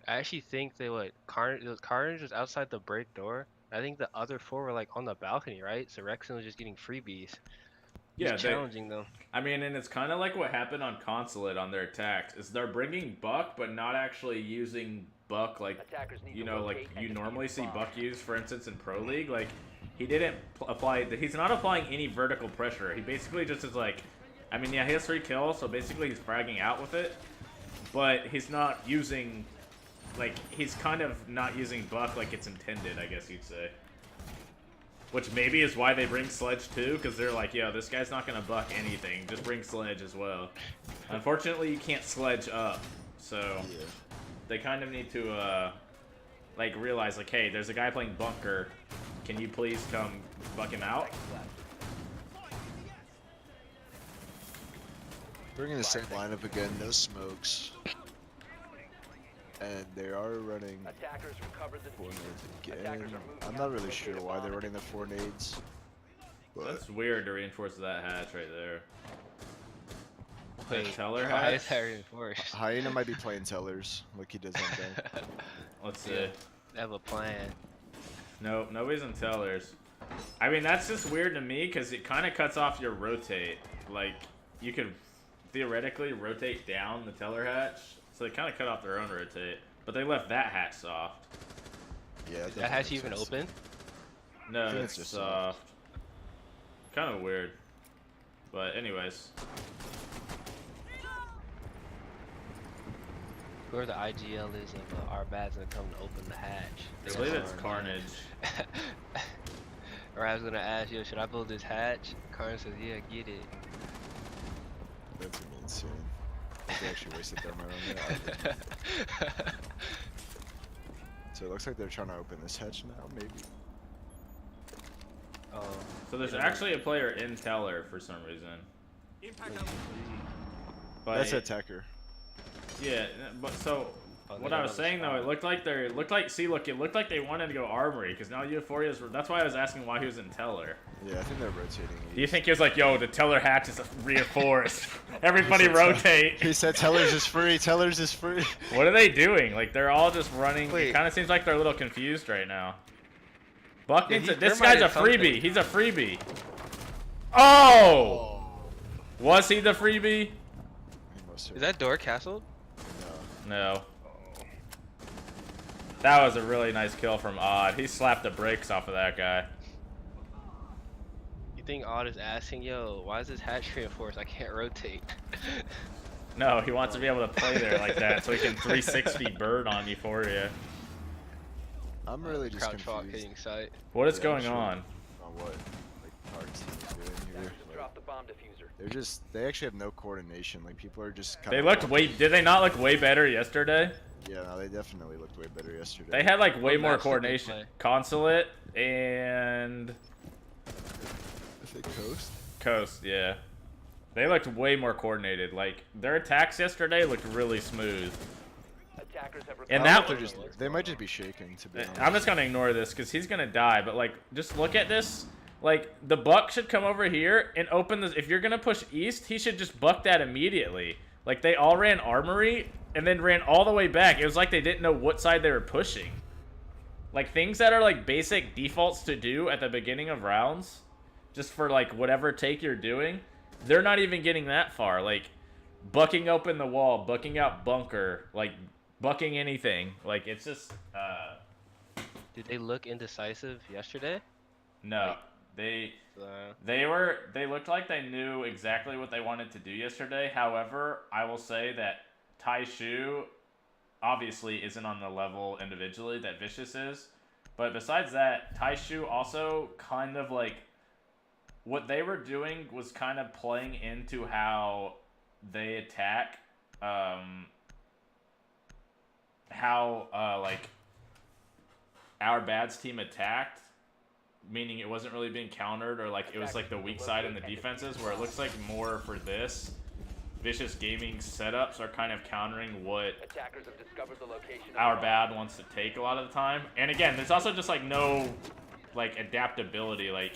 I actually think they Carnage was outside the break door. I think the other 4 were like on the balcony, right? So Rexon was just getting freebies. Yeah, He's challenging them. I mean, and it's kind of like what happened on Consulate on their attacks. Is they're bringing Buck, but not actually using Buck like, attackers need you to know, locate like and you defuse normally see bomb. Buck use, for instance, in Pro League. Like, he didn't apply. He's not applying any vertical pressure. He basically just is like, I mean, yeah, he has 3 kills, so basically he's fragging out with it. But he's not using, like, he's kind of not using Buck like it's intended, I guess you'd say. Which maybe is why they bring Sledge too, because they're like, yo, this guy's not going to buck anything. Just bring Sledge as well. Unfortunately, you can't Sledge up. So they kind of need to, like, realize, like, hey, there's a guy playing bunker. Can you please come buck him out? Bringing the same lineup again, no smokes. And they are running Attackers recovered the 4 nades again. Attackers are moving I'm out not to really locate sure a why bomb. they're running the 4 nades. But That's weird to reinforce that hatch right there. Wait, The teller why hatch? is that reinforced? Hyena might be playing tellers like he does on bank. Let's see. Yeah. They have a plan. Nope, nobody's in tellers. I mean, that's just weird to me because it kind of cuts off your rotate. Like, you could theoretically rotate down the teller hatch, so they kind of cut off their own rotate. But they left that hatch soft. Yeah, Is that hatch even open? No, I think it's it's just soft. Kind of weird. But anyways, Whoever the IGL is of our bad's gonna come to open the hatch. I believe it's Carnage. Or I was gonna ask, yo, should I build this hatch? Carnage says, yeah, get it. That's gonna be insane. They actually wasted their money on that. So it looks like they're trying to open this hatch now, maybe. Oh, So there's actually a player in teller for some reason. But That's attacker. yeah, but so Oh, they what got I was another saying though, spot. it looked like it looked like they wanted to go armory because now Euphoria's. That's why I was asking why he was in teller. Yeah, I think they're rotating. Do you think he was like, yo, the teller hatch is reinforced? Everybody rotate. He said tellers is free, tellers is free. What are they doing? Like, they're all just running. Wait. It kind of seems like they're a little confused right now. Buck Yeah, needs he this guy's a thermited something. freebie. He's a freebie. Oh! Was he the freebie? He must is that door castled? No. No. That was a really nice kill from Odd. He slapped the brakes off of that guy. You think Odd is asking, yo, why is this hatch reinforced? I can't rotate. No, he wants to be able to play there like that so he can 360 bird on Euphoria. I'm really just Crouch walk confused hitting sight. What is Yeah, going sure. on? on what like our team is doing here. Attackers have dropped the bomb diffuser. They actually have no coordination. Like people are just. They looked way. Did they not look way better yesterday? Yeah, no, they definitely looked way better yesterday. They had like way What more match did they coordination. play? Consulate and I think Coast. Coast, yeah. They looked way more coordinated. Like their attacks yesterday looked really smooth. Attackers have And I that don't know if they might just be shaking. To be honest. I'm just gonna ignore this because he's gonna die. But like, just look at this. Like the buck should come over here and open this. If you're gonna push east, he should just buck that immediately. Like they all ran armory and then ran all the way back. It was like they didn't know what side they were pushing. Like things that are like basic defaults to do at the beginning of rounds, just for like whatever take you're doing, they're not even getting that far. Like bucking open the wall, bucking out bunker, like bucking anything. Like it's just Did they look indecisive yesterday? no. They looked like they knew exactly what they wanted to do yesterday. However, I will say that Tai Shu obviously isn't on the level individually that Vicious is. But besides that, Tai Shu also kind of like what they were doing was kind of playing into how they attack like our bad's team attacked, meaning it wasn't really being countered, or like it was like the weak side in the defenses, where it looks like more for this Vicious Gaming setups are kind of countering what Attackers have discovered the location of our the bomb. bad wants to take a lot of the time. And again, there's also just like no like adaptability. Like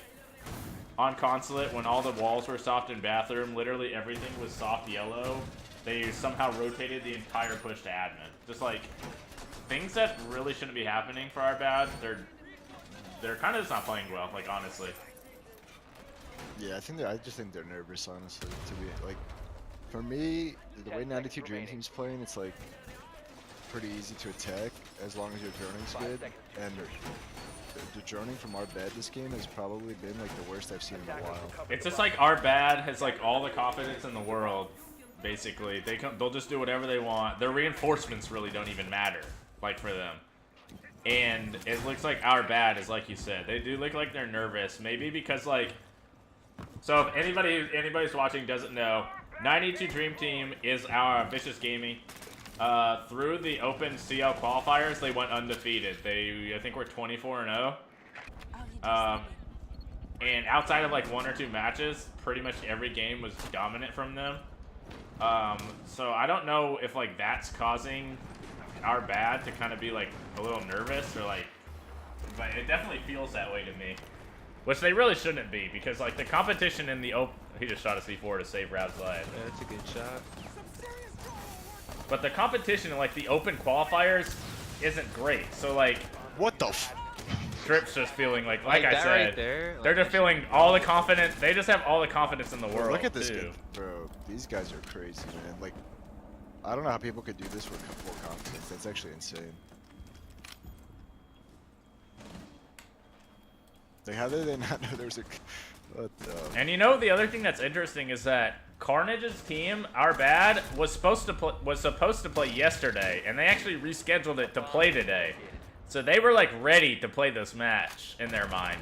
on Consulate, when all the walls were soft in bathroom, literally everything was soft yellow. They somehow rotated the entire push to admin. Just like things that really shouldn't be happening for our bad. They're kind of just not playing well, like honestly. Yeah, I just think they're nervous, honestly. To be like, for me, the way 92 Dream Team's playing, it's like pretty easy to attack as long as your droning's good. And the droning from our bad this game has probably been like the worst I've seen in a while. It's just like our bad has like all the confidence in the world. Basically, they'll just do whatever they want. Their reinforcements really don't even matter, like for them. And it looks like our bad is like you said. They do look like they're nervous. Maybe because like, so if anybody's watching doesn't know, 92 Dream Team is our Vicious Gaming. Through the open CL qualifiers, they went undefeated. I think we're 24-0. And outside of like 1 or 2 matches, pretty much every game was dominant from them. So I don't know if like that's causing our bad to kind of be like a little nervous or like, but it definitely feels that way to me, which they really shouldn't be, because like the competition in the open, he just shot a C4 to save Rav's life. Yeah, that's a good shot. But the competition in like the open qualifiers isn't great. So like, What the f? Strip's just feeling like I that said, right there, they're like, just feeling all the confidence. They just have all the confidence in the world. Look at this too. guy, bro. These guys are crazy, man. Like, I don't know how people could do this with full confidence. That's actually insane. Like, how did they not know there was a... What the... And you know the other thing that's interesting is that Carnage's team, our bad, was supposed to play yesterday, and they actually rescheduled it to play today. So they were like ready to play this match in their mind.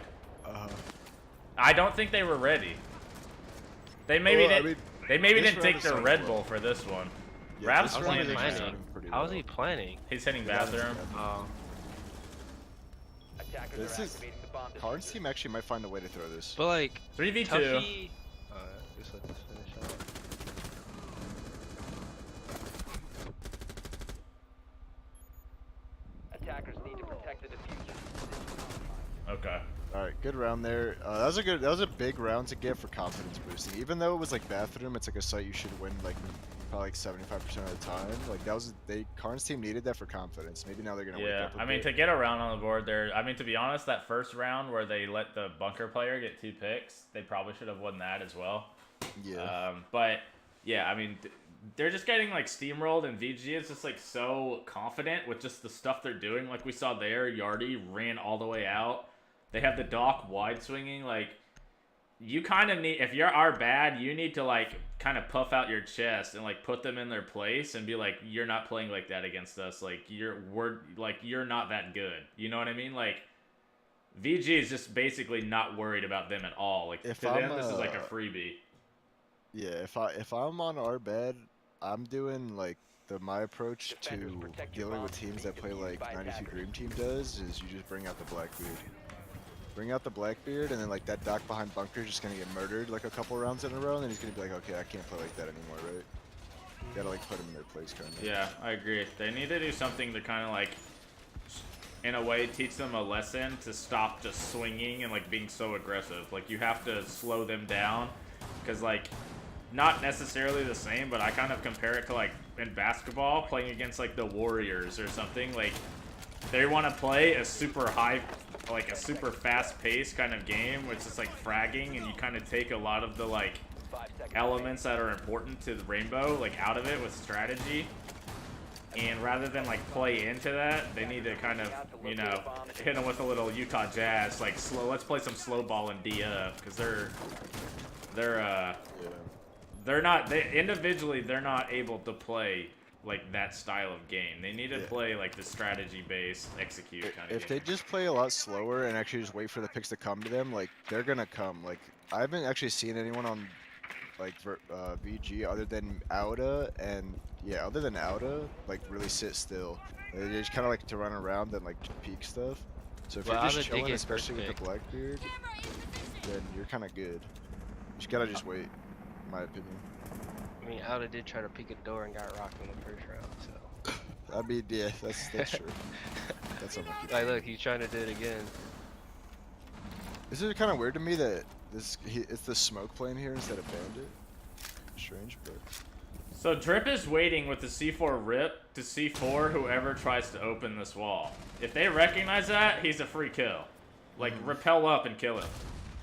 I don't think they were ready. They maybe didn't take their Red Bull for this one. Yeah, Rav's this playing round is planning. sounding pretty How is well. he planning? He's hitting bathroom. Oh. Attackers This are is... activating the bomb Karn's diffuser. team actually might find a way to throw this. But like 3v2. Tuffy, just let this finish out. Attackers need to protect the diffuser. Okay. All right, good round there. That was a big round to get for confidence boosting. Even though it was like bathroom, it's like a site you should win like probably like 75% of the time. Like that was Karn's team needed that for confidence. Maybe now they're gonna wake Yeah, up. I mean, to get a round on the board there, I mean, to be honest, that first round where they let the bunker player get 2 picks, they probably should have won that as well. Yeah. But yeah, I mean, they're just getting like steamrolled, and VG is just like so confident with just the stuff they're doing. Like we saw there, Yardy ran all the way out. They have the Doc wide swinging. Like, you kind of need, if you're our bad, you need to like kind of puff out your chest and like put them in their place and be like, you're not playing like that against us. Like you're not that good. You know what I mean? Like, VG is just basically not worried about them at all. Like, If to them, I'm, this is like a freebie. Yeah, if I'm on our bed, I'm doing like my approach Defenders, to protect your dealing with bombs from teams being that play defused like by 92 attackers. Dream Team does is you just bring out the Blackbeard. Bring out the Blackbeard, and then like that doc behind bunker is just gonna get murdered like a couple rounds in a row, and then he's gonna be like, okay, I can't play like that anymore, right? You gotta like put him in their place, kind of. Yeah, I agree. They need to do something to kind of like, in a way, teach them a lesson to stop just swinging and like being so aggressive. Like you have to slow them down, because like, not necessarily the same, but I kind of compare it to like in basketball playing against like the Warriors or something. Like they want to play a super high, like a super fast-paced kind of game, which is like fragging, and you kind of take a lot of the like 5 seconds elements that are important to the Rainbow like out of it with strategy. And rather than like play into that, they need to kind of, you know, hit them with a little Utah Jazz, like slow. Let's play some slow ball and D up, because they're not individually they're not able to play like that style of game. They need to play like the strategy based execute kind of If game. they just play a lot slower and actually just wait for the picks to come to them, like they're gonna come. Like I haven't actually seen anyone on like VG other than Auda, and yeah, other than Auda, like really sit still. They just kind of like to run around and like peek stuff. So if Well, you're Auda just did chilling, get especially with first the Blackbeard, then you're kind of good. You just gotta just wait, in my opinion. I mean, Alda did try to peek a door and got rocked in the first round, so. I mean, yeah, that's true. That's unlucky. Like, look, he's trying to do it again. This is kind of weird to me that it's the smoke plane here instead of bandit. Strange, but So Drip is waiting with the C4 rip to C4 whoever tries to open this wall. If they recognize that, he's a free kill. Like repel up and kill him.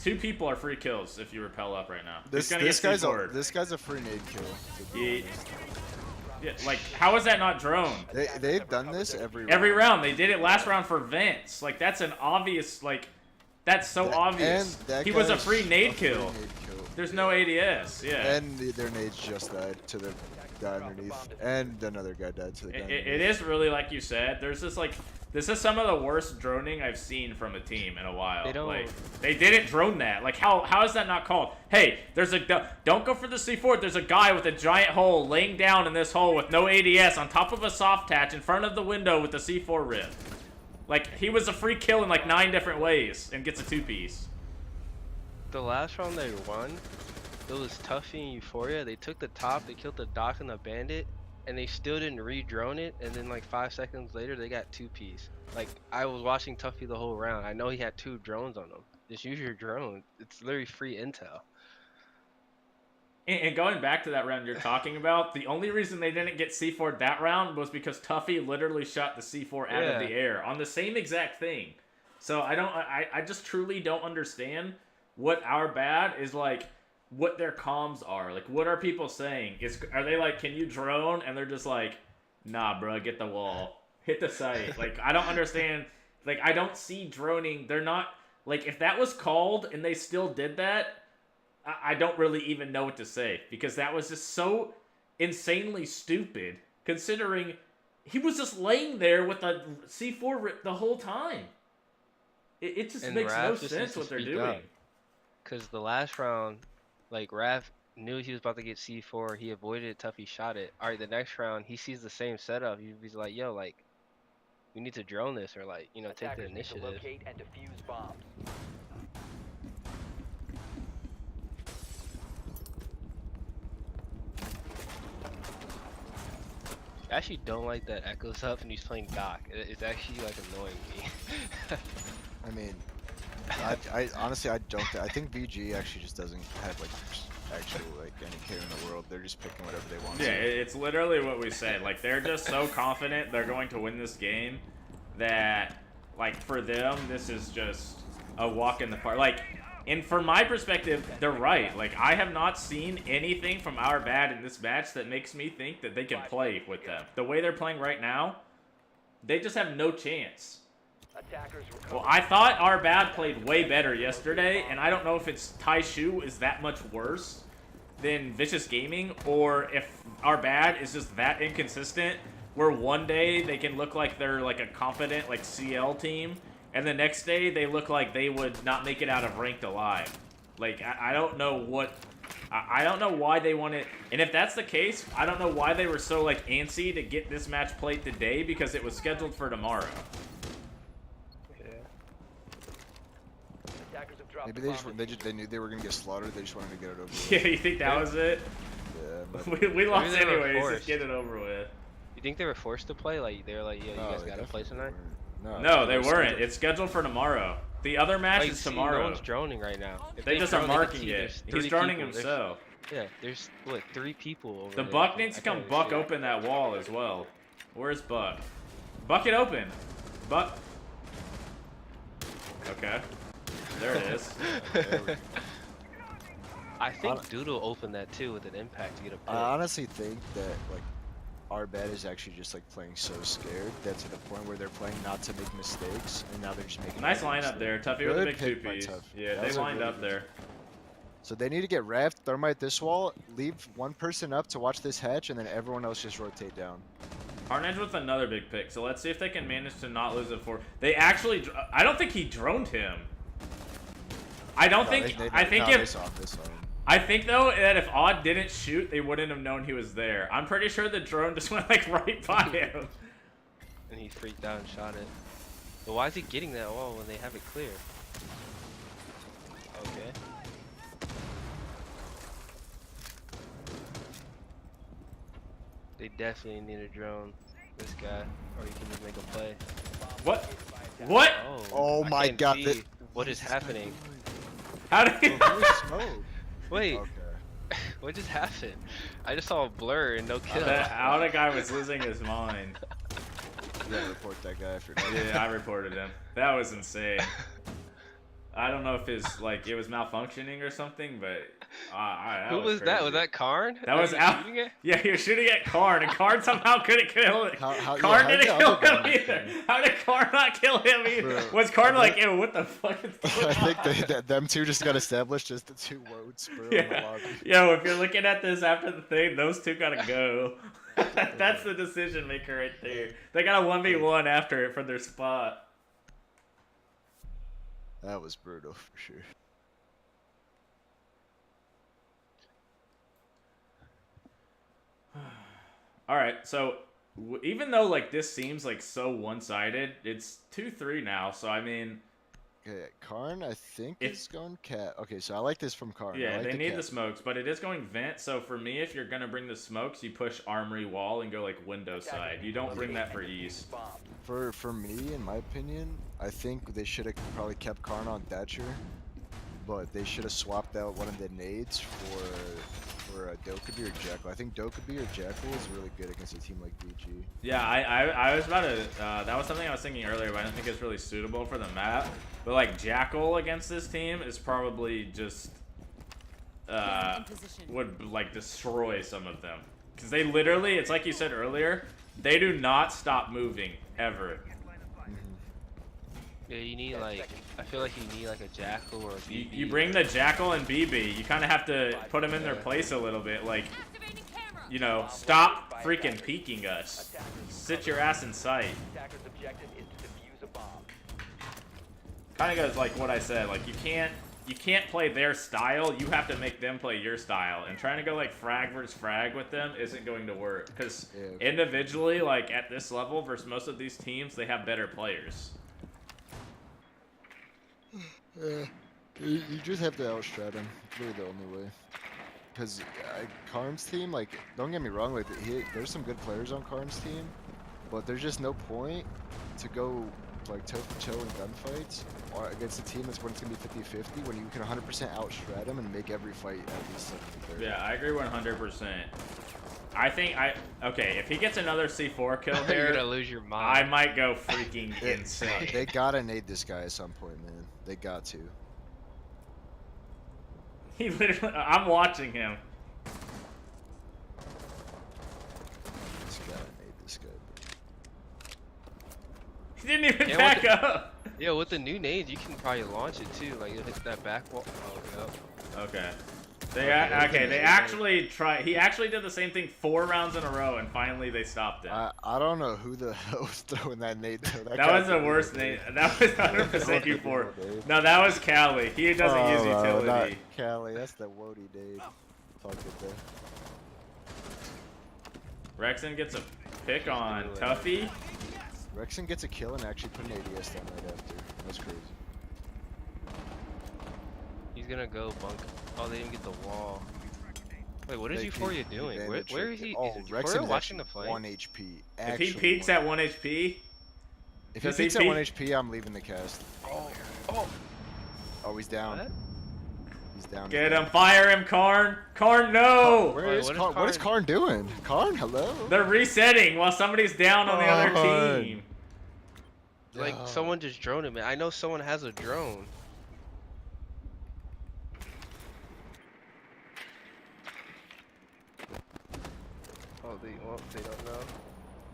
2 people are free kills if you repel up right now. this guy's a free nade kill. Yeah, like how is that not drone? They've done this every round. They did it last round for Vince. Like that's an obvious like that's so obvious. And he was a guy's free nade kill. nade kill. There's no ADS. Yeah. And their nades just died to the guy underneath, and another guy died to the guy underneath. It is really like you said. There's this like this is some of the worst droning I've seen from a team in a while. They don't- Like they didn't drone that. Like how is that not called? Hey, there's a don't go for the C4. There's a guy with a giant hole laying down in this hole with no ADS on top of a soft hatch in front of the window with the C4 rip. Like he was a free kill in like 9 different ways and gets a 2-piece. The last round they won, it was Tuffy and Euphoria. They took the top, they killed the Doc and the Bandit, and they still didn't re-drone it, and then like 5 seconds later they got 2-piece. Like I was watching Tuffy the whole round. I know he had 2 drones on him. Just use your drone. It's literally free intel. And going back to that round you're talking about, the only reason they didn't get C4 that round was because Tuffy literally shot the C4 out of the air on the same exact thing. So I just truly don't understand what our bad is like, what their comms are. Like, what are people saying? Are they like, can you drone? And they're just like, nah, bro, get the wall. Hit the site. Like, I don't understand. Like, I don't see droning. They're not, like, if that was called and they still did that, I don't really even know what to say, because that was just so insanely stupid, considering he was just laying there with a C4 rip the whole time. It just makes no sense what they're doing. Because the last round, like, Raph knew he was about to get C4. He avoided it, Tuffy shot it. Alright, the next round, he sees the same setup. He's like, yo, like, we need to drone this, or, like, you know, take the Attackers need to initiative. locate and defuse bombs. I actually don't like that echoes up and he's playing Doc. It's actually, like, annoying me. I mean, I honestly I don't. I think VG actually just doesn't have like actual like any care in the world. They're just picking whatever they want. Yeah, it's literally what we said. Like, they're just so confident they're going to win this game that, like, for them, this is just a walk in the park. Like, and from my perspective, they're right. Like, I have not seen anything from our bad in this match that makes me think that they can play with them. The way they're playing right now, they just have no chance. Attackers Well, I thought our bad played way better yesterday, and I don't know if it's Tai Shu is that much worse than Vicious Gaming, or if our bad is just that inconsistent, where one day they can look like they're like a confident like CL team, and the next day they look like they would not make it out of ranked alive. Like, I don't know what I don't know why they wanted, and if that's the case, I don't know why they were so like antsy to get this match played today because it was scheduled for tomorrow. Yeah. Attackers have dropped Maybe the they bomb. they knew they were gonna get slaughtered. They just wanted to get it over with. Yeah, you think that was it? Yeah, but We lost they were anyways. Just forced. get it over with. You think they were forced to play? Like they're like, yeah, you no, guys they gotta play definitely tonight. weren't. No, they were weren't. scheduled- It's scheduled for tomorrow. The other match Like, is see, tomorrow. No one's droning right now. If They just are drone, could marking see it. there's He's 30 droning people. himself. Yeah, there's what 3 people over The there. Buck needs to I can't come even Buck see it. open that wall as well. Where's Buck? Buck it open. Buck. Okay. There it is. There we go. I think Doodle opened that too with an impact to get a pick. I honestly think that like our bad is actually just like playing so scared that to the point where they're playing not to make mistakes, and now they're just making. Nice every lineup mistake. there. Tuffy with a Good big pick by 2-piece. Tuff. Yeah, That they was a lined really up good there. So they need to get revved, thermite this wall, leave one person up to watch this hatch, and then everyone else just rotate down. Carnage with another big pick. So let's see if they can manage to not lose it for. They actually. I don't think he droned him. I don't think. I think no, if. they saw him, they saw him. I think though that if Odd didn't shoot, they wouldn't have known he was there. I'm pretty sure the drone just went like right by him. And he freaked out and shot it. But why is he getting that wall when they have it clear? Okay. They definitely need a drone, this guy, or he can just make a play. What? What? Oh I my can't God, see the- what is happening? How did he? Oh, who is Smoke? Wait, Okay. what just happened? I just saw a blur and no kill. That Outa guy was losing his mind. You gotta report that guy for Yeah, I reported him. That was insane. I don't know if his like it was malfunctioning or something, but that Who was that? Was crazy. that Karn? That was he Al. shooting it? Yeah, he was shooting at Karn, and Karn somehow couldn't kill it. How Karn did didn't the kill other guy him not either. kill him? How did Karn not kill him either? Bro, Was Karn I like, think- ew, what the fuck is going I on? think them two just got established as the two roads bro in the Yeah. lobby. Yo, if you're looking at this after the thing, those two gotta go. That's the decision maker right there. They got a 1v1 after it for their spot. That was brutal for sure. All right, so even though like this seems like so one-sided, it's 2-3 now. So I mean, Okay, Karn, I think If- is going cat. Okay, so I like this from Karn. I yeah, like they need cat. the smokes, but it is going vent. So for me, if you're gonna bring the smokes, you push armory wall and go like window side. You don't bring that for east. Bomb. For me, in my opinion, I think they should have probably kept Karn on Thatcher, but they should have swapped out one of the nades for Dokkaebi or Jackal. I think Dokkaebi or Jackal is really good against a team like VG. Yeah, I was about to. That was something I was thinking earlier, but I don't think it's really suitable for the map. But like Jackal against this team is probably just would like destroy some of them because they literally. It's like you said earlier. They do not stop moving ever. Yeah, you need like, I feel like you need like a Jackal or a BB. You bring the Jackal and BB. You kind of have to put them in their place a little bit. Like, you know, stop freaking peeking us. Sit your ass in sight. Attacker's objective is to defuse a bomb. Kind of goes like what I said. Like you can't play their style. You have to make them play your style. And trying to go like frag versus frag with them isn't going to work because Yeah. individually, like at this level versus most of these teams, they have better players. Yeah, you just have to outstrat him. It's really the only way. Because Karn's team, like, don't get me wrong, like, there's some good players on Karn's team, but there's just no point to go, like, toe-to-toe in gunfights or against a team that's when it's going to be 50-50 when you can 100% outstrat them and make every fight at least 70-30. Yeah, I agree 100%. I think okay, if he gets another C4 kill You're here, gonna lose your I mind. might go freaking insane. They gotta nade this guy at some point, man. They got to. He literally, I'm watching him. Just gotta nade this guy. He didn't even Yeah, what back the- up. Yeah, with the new nades, you can probably launch it too. Like, you'll hit that back wall. Oh, yep. Okay. They actually tried. He actually did the same thing 4 rounds in a row, and finally they stopped it. I don't know who the hell was throwing that nade though. That was the worst nade. That was 100% U4. No, that was Cali. He doesn't use utility. Not Cali, that's the Wody nade. Fuck it though. Rexon gets a pick on Tuffy. Rexon gets a kill and actually put an ADS down right after. That's crazy. He's gonna go bunk. Oh, they didn't get the wall. Wait, what is They Euphoria peeked, doing? they Where tricked is it. he? Oh, Is Rexon Euphoria is watching the actually flame? 1 HP. If he Actually peeks at 1 HP, If he Does he peeks at peek? 1 HP, I'm leaving the cast. Oh, Oh, he's down. what? He's down. get him, fire him, Karn. Karn, no! Where Wait, is what is Karn? What is Karn? Karn doing? Karn, hello? They're resetting while somebody's down on the other Karn. team. Like Yo. someone just droned him. I know someone has a drone. Oh, they don't know.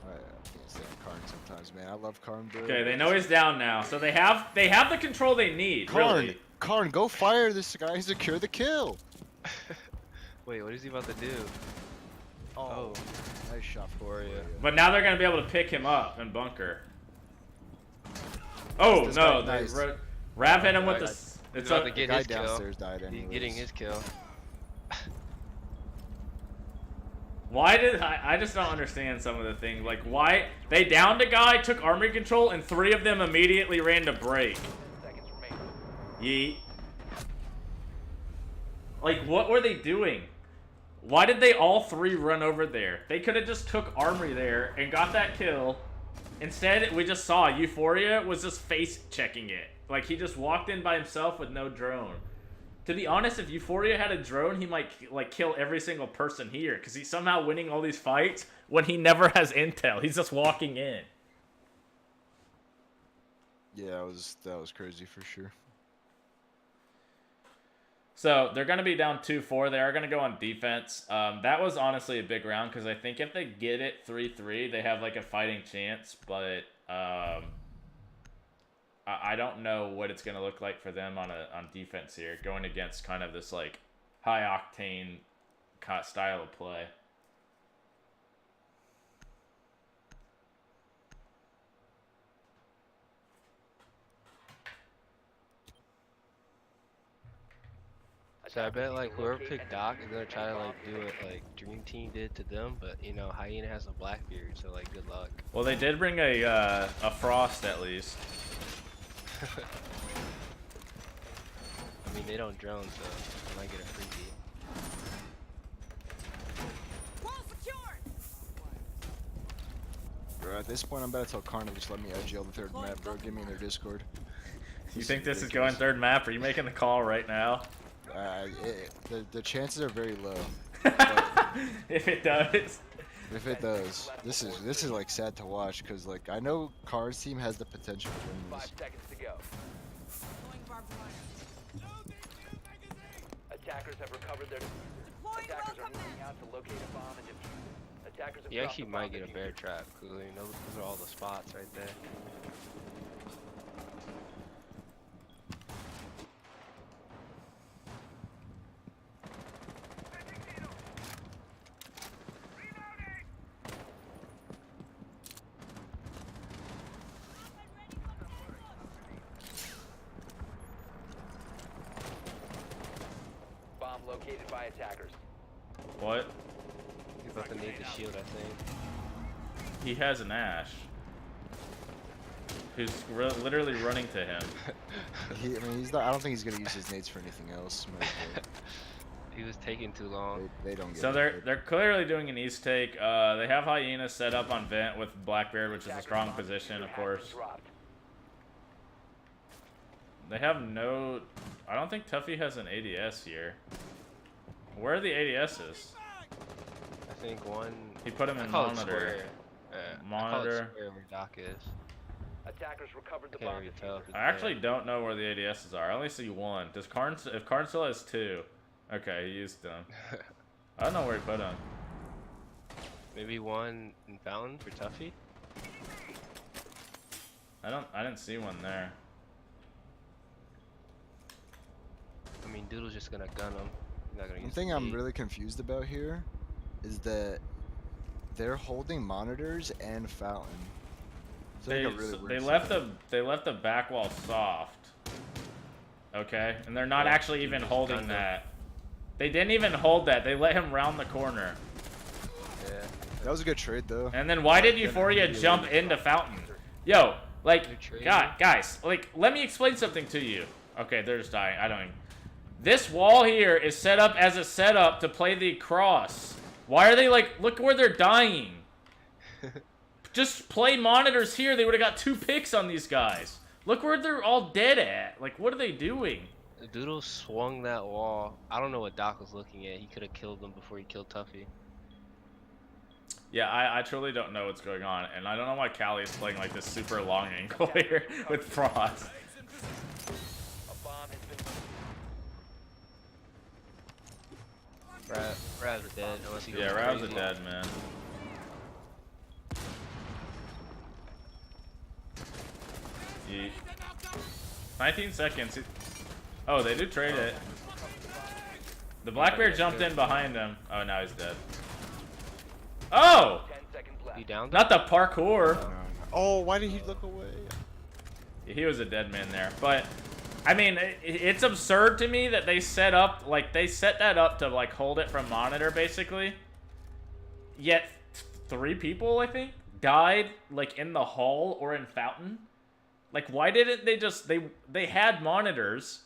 I can't stand Karn sometimes, man. I love Karn, bro. Okay, they know he's down now, so they have the control they need. Karn, Really. Karn, go fire this guy. Secure the kill. Wait, what is he about to do? Oh, Nice shot for you. But now they're gonna be able to pick him up and bunker. Oh This no! guy- They nice. Rav hit him with Guy- the. He's It's about a, to The get guy his kill. downstairs died He's anyways. getting his kill. why did I just don't understand some of the things. Like why they downed a guy, took armory control, and 3 of them immediately ran to break. 10 seconds remaining. Yeet. Like what were they doing? Why did they all 3 run over there? They could have just took armory there and got that kill. Instead, we just saw Euphoria was just face checking it. Like he just walked in by himself with no drone. To be honest, if Euphoria had a drone, he might like kill every single person here because he's somehow winning all these fights when he never has intel. He's just walking in. Yeah, that was crazy for sure. So they're going to be down 2-4. They are going to go on defense. That was honestly a big round because I think if they get it 3-3, they have like a fighting chance. But I don't know what it's going to look like for them on defense here, going against kind of this like high octane style of play. So I bet like whoever picked Doc is gonna try to like do it like Dream Team did to them, but you know Hyena has a Blackbeard, so like good luck. Well, they did bring a Frost at least. I mean they don't drone, so they might get a freebie. Bro, at this point, I'm about to tell Karn to just let me IGL the 3rd map, bro. Get me in their Discord. You think this is going 3rd map? Are you making the call right now? The chances are very low. If it does. If it does, this is like sad to watch because like I know Karn's team has the potential to win 5 this. seconds to go. Attackers have recovered their defusers. Attackers are moving out to locate a bomb and defuse it. Attackers have You dropped actually the might bomb get a diffuser. bear trap, cause you know those are all the spots right there. Bomb located by attackers. What? He's about to need the shield, I think. He has an Ash. Who's literally running to him. I mean, he's not. I don't think he's gonna use his nades for anything else. He was taking too long. They don't get So it. they're clearly doing an East take. They have Hyena set up on vent with Blackbeard, which is a Attacker strong bomb position, diffuser of has been course. dropped. They have no. I don't think Tuffy has an ADS here. Where are the ADSs? I think one. He put him I in call it monitor. square. I call Monitor. it square where Doc is. Attackers recovered the I can't bomb really tell. diffuser. If it's I actually don't know where the ADSs are. I only see one. Does Karn? If Karn still has 2, okay, he used them. there. I don't know where he put them. Maybe one in Fountain for Tuffy. I didn't see one there. I mean, Doodle's just gonna gun him. You're not gonna One use thing the I'm gate. really confused about here is that they're holding monitors and fountain. It's like They a really they weird left setup. the back wall soft. Okay, and they're not Yeah, actually you even just holding gunned him. that. They didn't even hold that. They let him round the corner. Yeah. That was a good trade though. And then why did Then Euphoria immediately- jump into fountain? Yo, like, They're trading. guys, like, let me explain something to you. Okay, they're just dying. I don't even. This wall here is set up as a setup to play the cross. Why are they like, look where they're dying. Just play monitors here. They would have got 2 picks on these guys. Look where they're all dead at. Like, what are they doing? Doodle swung that wall. I don't know what Doc was looking at. He could have killed them before he killed Tuffy. Yeah, I truly don't know what's going on. And I don't know why Callie is playing like this super long angle here with Frost. A bomb has been Ravs are dead unless he goes Yeah, Ravs are crazy. dead, man. Yeet. 19 seconds. Oh, they do trade it. The Black Bear jumped in behind him. Oh, now he's dead. Oh! 10 seconds left. He down? Not the parkour. No. Oh, why did he look away? He was a dead man there. But, I mean, it's absurd to me that they set up, like, they set that up to, like, hold it from monitor, basically. Yet, 3 people, I think, died, like, in the hall or in fountain. Like, why didn't they just, they had monitors.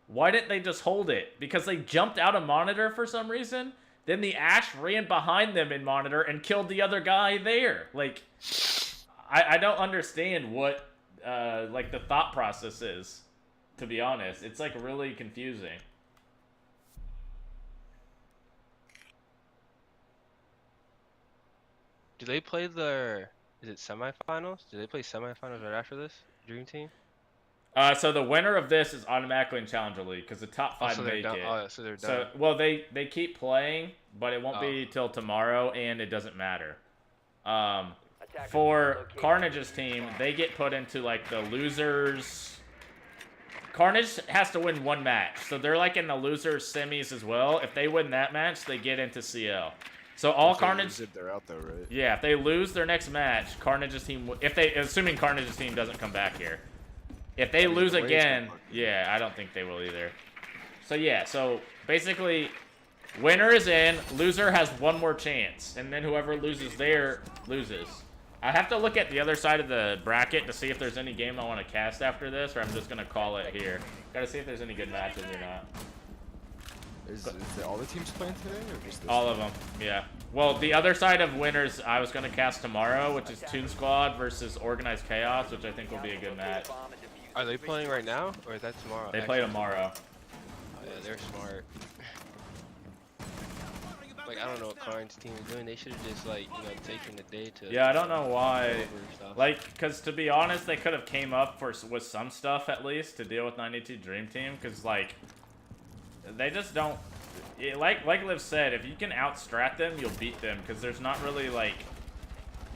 Why didn't they just hold it? Because they jumped out of monitor for some reason. Then the Ash ran behind them in monitor and killed the other guy there. Like, I don't understand what, like, the thought process is, to be honest. It's, like, really confusing. Do they play their, is it semifinals? Do they play semifinals right after this? Dream Team? So the winner of this is automatically in Challenger League, because the top 5 so they're make done. it. Oh, so they're So, done. well, they keep playing, but it won't be Oh. till tomorrow, and it doesn't matter. Attackers For located. Carnage's team, they get put into, like, the losers. Carnage has to win 1 match, so they're, like, in the losers semis as well. If they win that match, they get into CL. So all If they Carnage, lose it, they're out though, right? yeah, if they lose their next match, Carnage's team, if they, assuming Carnage's team doesn't come back here. If they I mean, lose the Waves again, don't look good. yeah, I don't think they will either. So yeah, so basically, winner is in, loser has 1 more chance, and then whoever loses there loses. I have to look at the other side of the bracket to see if there's any game I want to cast after this, or I'm just gonna call it here. Gotta see if there's any good matches or not. Is it all the teams playing today, or just this All one? of them, yeah. Well, the other side of winners I was gonna cast tomorrow, which is Toon Squad versus Organized Chaos, which I think will be a good match. Bomb and defuse Are they the playing right now? Or is that tomorrow? They play Actually, tomorrow. Oh, yeah, they're smart. Like, I don't know what Karn's team is doing. They should have just, like, you know, taken the day to... Yeah, I don't know why. over stuff. Like, because to be honest, they could have came up with some stuff at least to deal with 92 Dream Team, because, like, they just don't... Like Liv said, if you can outstrat them, you'll beat them, because there's not really, like,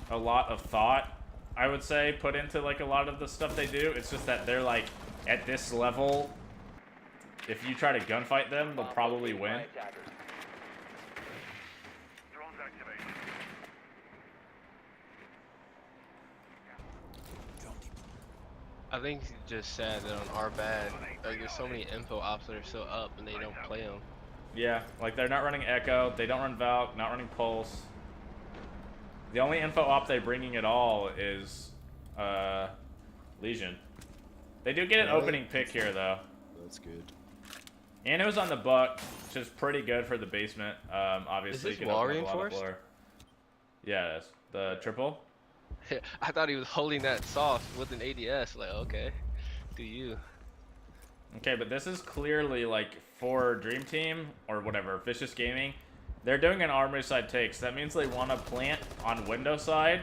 a lot of thought, I would say, put into, like, a lot of the stuff they do. It's just that they're, like, at this level, if you try to gunfight them, they'll bomb probably located by win. attackers. I think it's just sad that on our bad, like, there's so many info ops that are so up and they don't play them. Yeah, like they're not running Echo, they don't run Valk, not running Pulse. The only info op they're bringing at all is Legion. They do get an Really? opening pick here though. That's good. And it was on the Buck, which is pretty good for the basement. Obviously Is this you can wall open up a lot of reinforced? floor. Yeah, it is. The triple? I thought he was holding that soft with an ADS. Like, okay, do you? Okay, but this is clearly like for Dream Team or whatever, Vicious Gaming. They're doing an armory side take, so that means they want to plant on window side.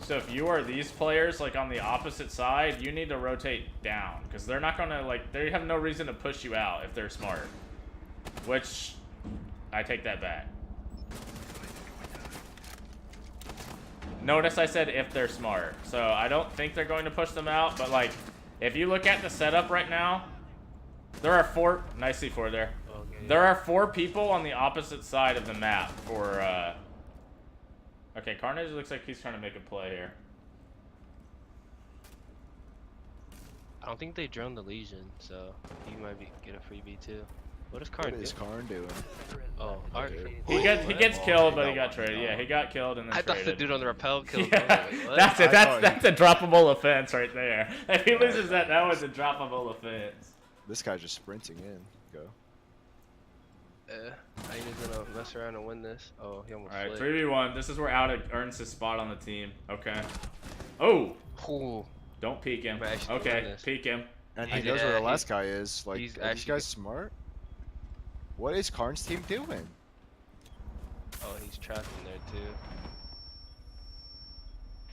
So if you are these players like on the opposite side, you need to rotate down because they're not gonna like they have no reason to push you out if they're smart. Which I take that back. Notice I said if they're smart. So I don't think they're going to push them out, but like if you look at the setup right now, there are 4 nice C4 there. Okay. There are 4 people on the opposite side of the map for, Okay, Carnage looks like he's trying to make a play here. I don't think they droned the Legion, so he might get a freebie too. What is What Karn is doing? Karn doing? Oh, alright. He gets Oh, killed, he but he got got one, traded. Yeah, he got killed and then I thought traded. the dude on the rappel killed him. Yeah, Like, what? that's it. I thought That's a droppable offense right there. If he loses that, that was a droppable offense. This guy's just sprinting in. Go. I ain't even gonna mess around and win this. Oh, he almost All right, flipped. 3v1. This is where Outa earns his spot on the team. Okay. Oh, Ooh. don't peek him. Might actually win Okay, this. peek him. And He's- he knows where yeah, the last guy is. Like, he's are these actually guys smart? What is Karn's team doing? Oh, he's trapped in there too.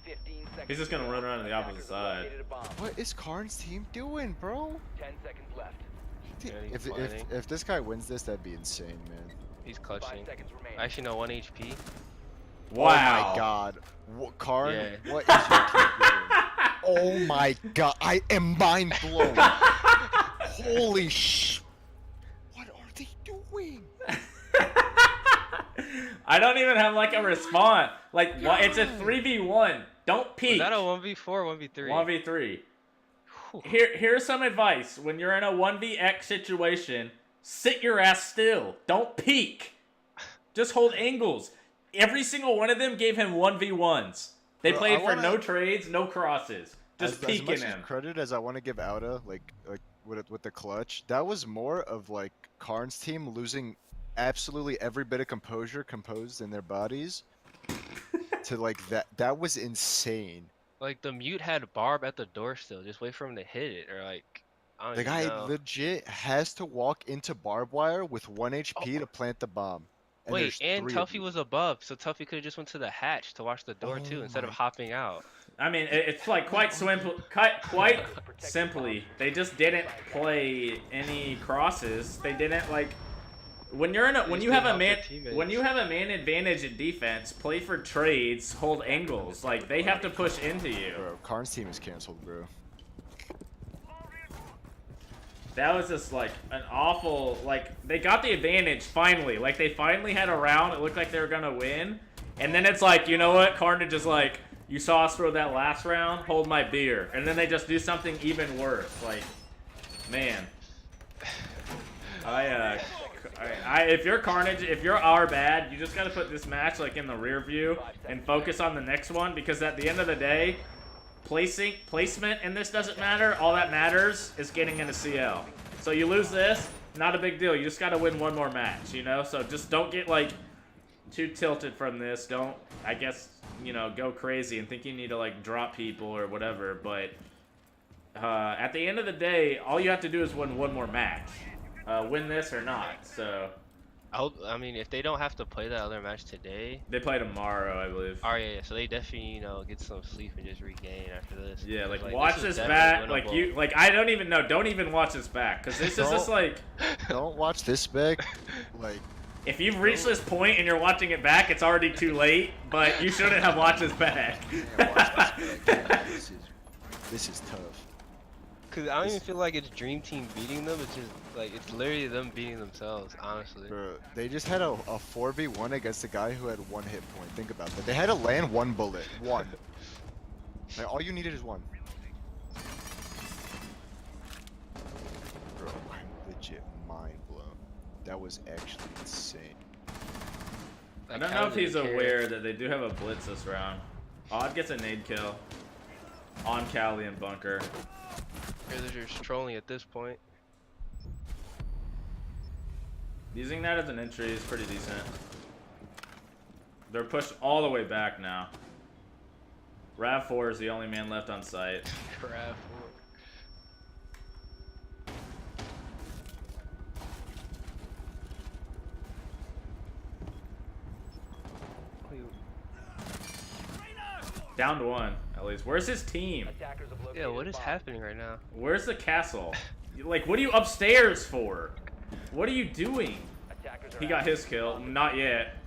15 seconds. He's just gonna run around to the opposite Attackers have side. located a bomb. What is Karn's team doing, bro? 10 seconds left. Yeah, he's If sliding. this guy wins this, that'd be insane, man. He's 5 clutching. seconds remaining. Actually, no, 1 HP. Wow. Oh my god. What, Karn, Yeah. what is your team doing? Oh my god. I am mind blown. Holy sh. What are they doing? I don't even have like a response. Like, what? It's a 3v1. Don't Was peek. that a 1v4 or 1v3? 1v3. Whew. Here's some advice. When you're in a 1vx situation, sit your ass still. Don't peek. Just hold angles. Every single one of them gave him 1v1s. They Bro, played I for wanna- no trades, no crosses. Just as peeking much him. As credit as I want to give Outa, like with the clutch, that was more of like Karn's team losing absolutely every bit of composed in their bodies. To like that was insane. Like the mute had Barb at the door still. Just wait for him to hit it, or like I don't The even guy know. legit has to walk into barbed wire with 1 HP to plant the bomb. And Wait, there's and 3 of Tuffy you. was above, so Tuffy could have just went to the hatch to watch the door too Oh instead of my- hopping out. I mean, it's like quite simply. They just didn't play any crosses. They didn't like when you're in a when just you have didn't a man help their teammates. when you have a man advantage in defense, play for trades, hold angles. Like they have to push into you. Bro, Karn's team is canceled, bro. That was just like an awful like they got the advantage finally. Like they finally had a round. It looked like they were gonna win, and then it's like, you know what? Carnage is like, you saw us throw that last round. Hold my beer, and then they just do something even worse. Like, man, if you're Carnage, if you're our bad, you just gotta put this match like in the rear view and focus on the next one, because at the end of the day, placement in this doesn't matter. All that matters is getting into CL. So you lose this, not a big deal. You just gotta win one more match, you know? So just don't get like too tilted from this. Don't, I guess, you know, go crazy and think you need to like drop people or whatever. But at the end of the day, all you have to do is win one more match. Win this or not. So I mean, if they don't have to play that other match today, they play tomorrow, I believe. oh yeah, so they definitely, you know, get some sleep and just regain after this. Yeah, like Because, watch is this definitely back. Like winnable. I don't even know. Don't even watch this back, because this is just like, Don't watch this back. Like, if you've reached this point and you're watching it back, it's already too late. But you shouldn't have watched this back. man, watch this back. This is tough. Cause I don't even feel like it's Dream Team beating them. It's just like it's literally them beating themselves. Honestly. Bro, they just had a 4v1 against a guy who had 1 hit point. Think about that. They had to land 1 bullet. 1. Like, all you needed is 1. Bro, I'm legit mind blown. That was actually insane. I Like, don't how know if do they he's care? aware that they do have a blitz this round. Odd gets a nade kill on Cali and Bunker. Or they're just trolling at this point. Using that as an entry is pretty decent. They're pushed all the way back now. Rav4 is the only man left on site. Crap. Down to 1, at least. Where's his team? Attackers have located Yeah, what a is bomb. happening right now? Where's the castle? Like, what are you upstairs for? What are you doing? Attackers are He got active. his kill. Not yet.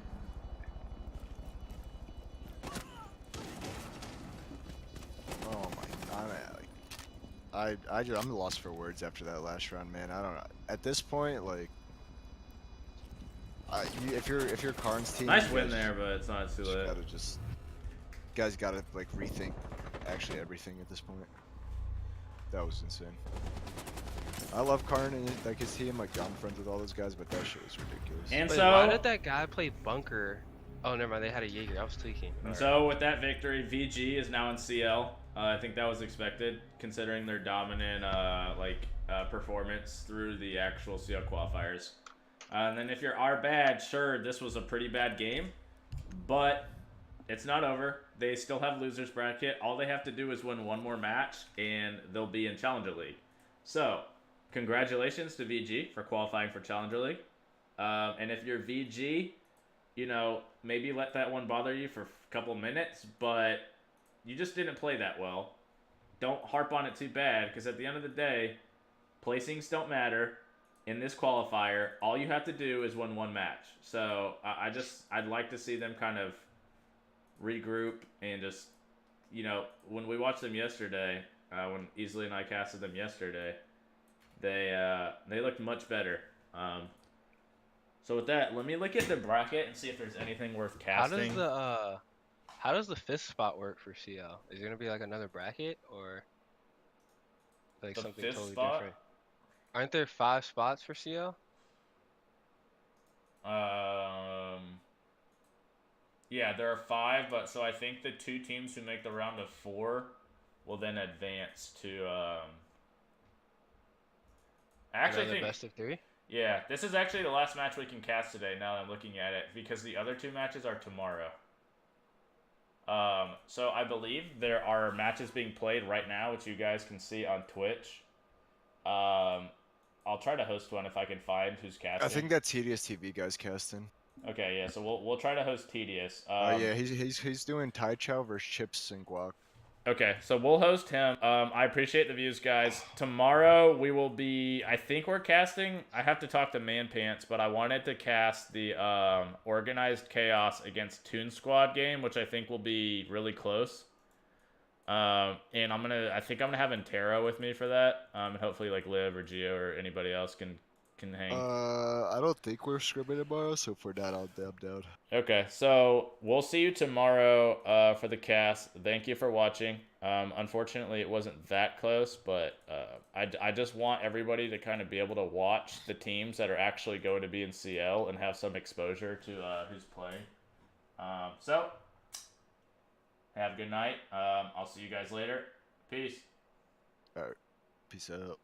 Oh my god, I'm lost for words after that last round, man. I don't know. At this point, like, If you're Karn's team, Nice you win guys there, but it's not too late. Guys gotta like rethink actually everything at this point. That was insane. I love Karn and like his team. Like I'm friends with all those guys, but that shit was ridiculous. And Wait, so why did that guy play bunker? Oh, never mind. They had a Jaeger. I was tweaking. And so with that victory, VG is now in CL. I think that was expected, considering their dominant performance through the actual CL qualifiers. And then if you're our bad, sure, this was a pretty bad game, but it's not over. They still have losers bracket. All they have to do is win one more match, and they'll be in Challenger League. So, congratulations to VG for qualifying for Challenger League. And if you're VG, you know, maybe let that one bother you for a couple minutes, but you just didn't play that well. Don't harp on it too bad, because at the end of the day, placings don't matter. In this qualifier, all you have to do is win one match. So I'd like to see them kind of regroup and just, you know, when we watched them yesterday, when Easley and I casted them yesterday, they looked much better. So with that, let me look at the bracket and see if there's anything worth casting. How does the fifth spot work for CL? Is it gonna be like another bracket or like The something fifth totally spot? different? Aren't there 5 spots for CL? Yeah, there are 5, but so I think the 2 teams who make the round of 4 will then advance to. I actually Another think best of 3. yeah, this is actually the last match we can cast today. Now that I'm looking at it, because the other 2 matches are tomorrow. So I believe there are matches being played right now, which you guys can see on Twitch. I'll try to host one if I can find who's casting. I think that Tedious TV guy's casting. Okay, yeah, so we'll try to host Tedious. Yeah, he's doing Tai Chow versus Chips and Guac. Okay, so we'll host him. I appreciate the views, guys. Tomorrow we will be. I think we're casting. I have to talk to Man Pants, but I wanted to cast the Organized Chaos against Toon Squad game, which I think will be really close. And I think I'm gonna have Intero with me for that. And hopefully like Liv or Gio or anybody else can hang. I don't think we're scrimming tomorrow, so for that I'll dab down. Okay, so we'll see you tomorrow for the cast. Thank you for watching. Unfortunately, it wasn't that close, but I just want everybody to kind of be able to watch the teams that are actually going to be in CL and have some exposure to who's playing. So, have a good night. I'll see you guys later. Peace. Alright, peace out.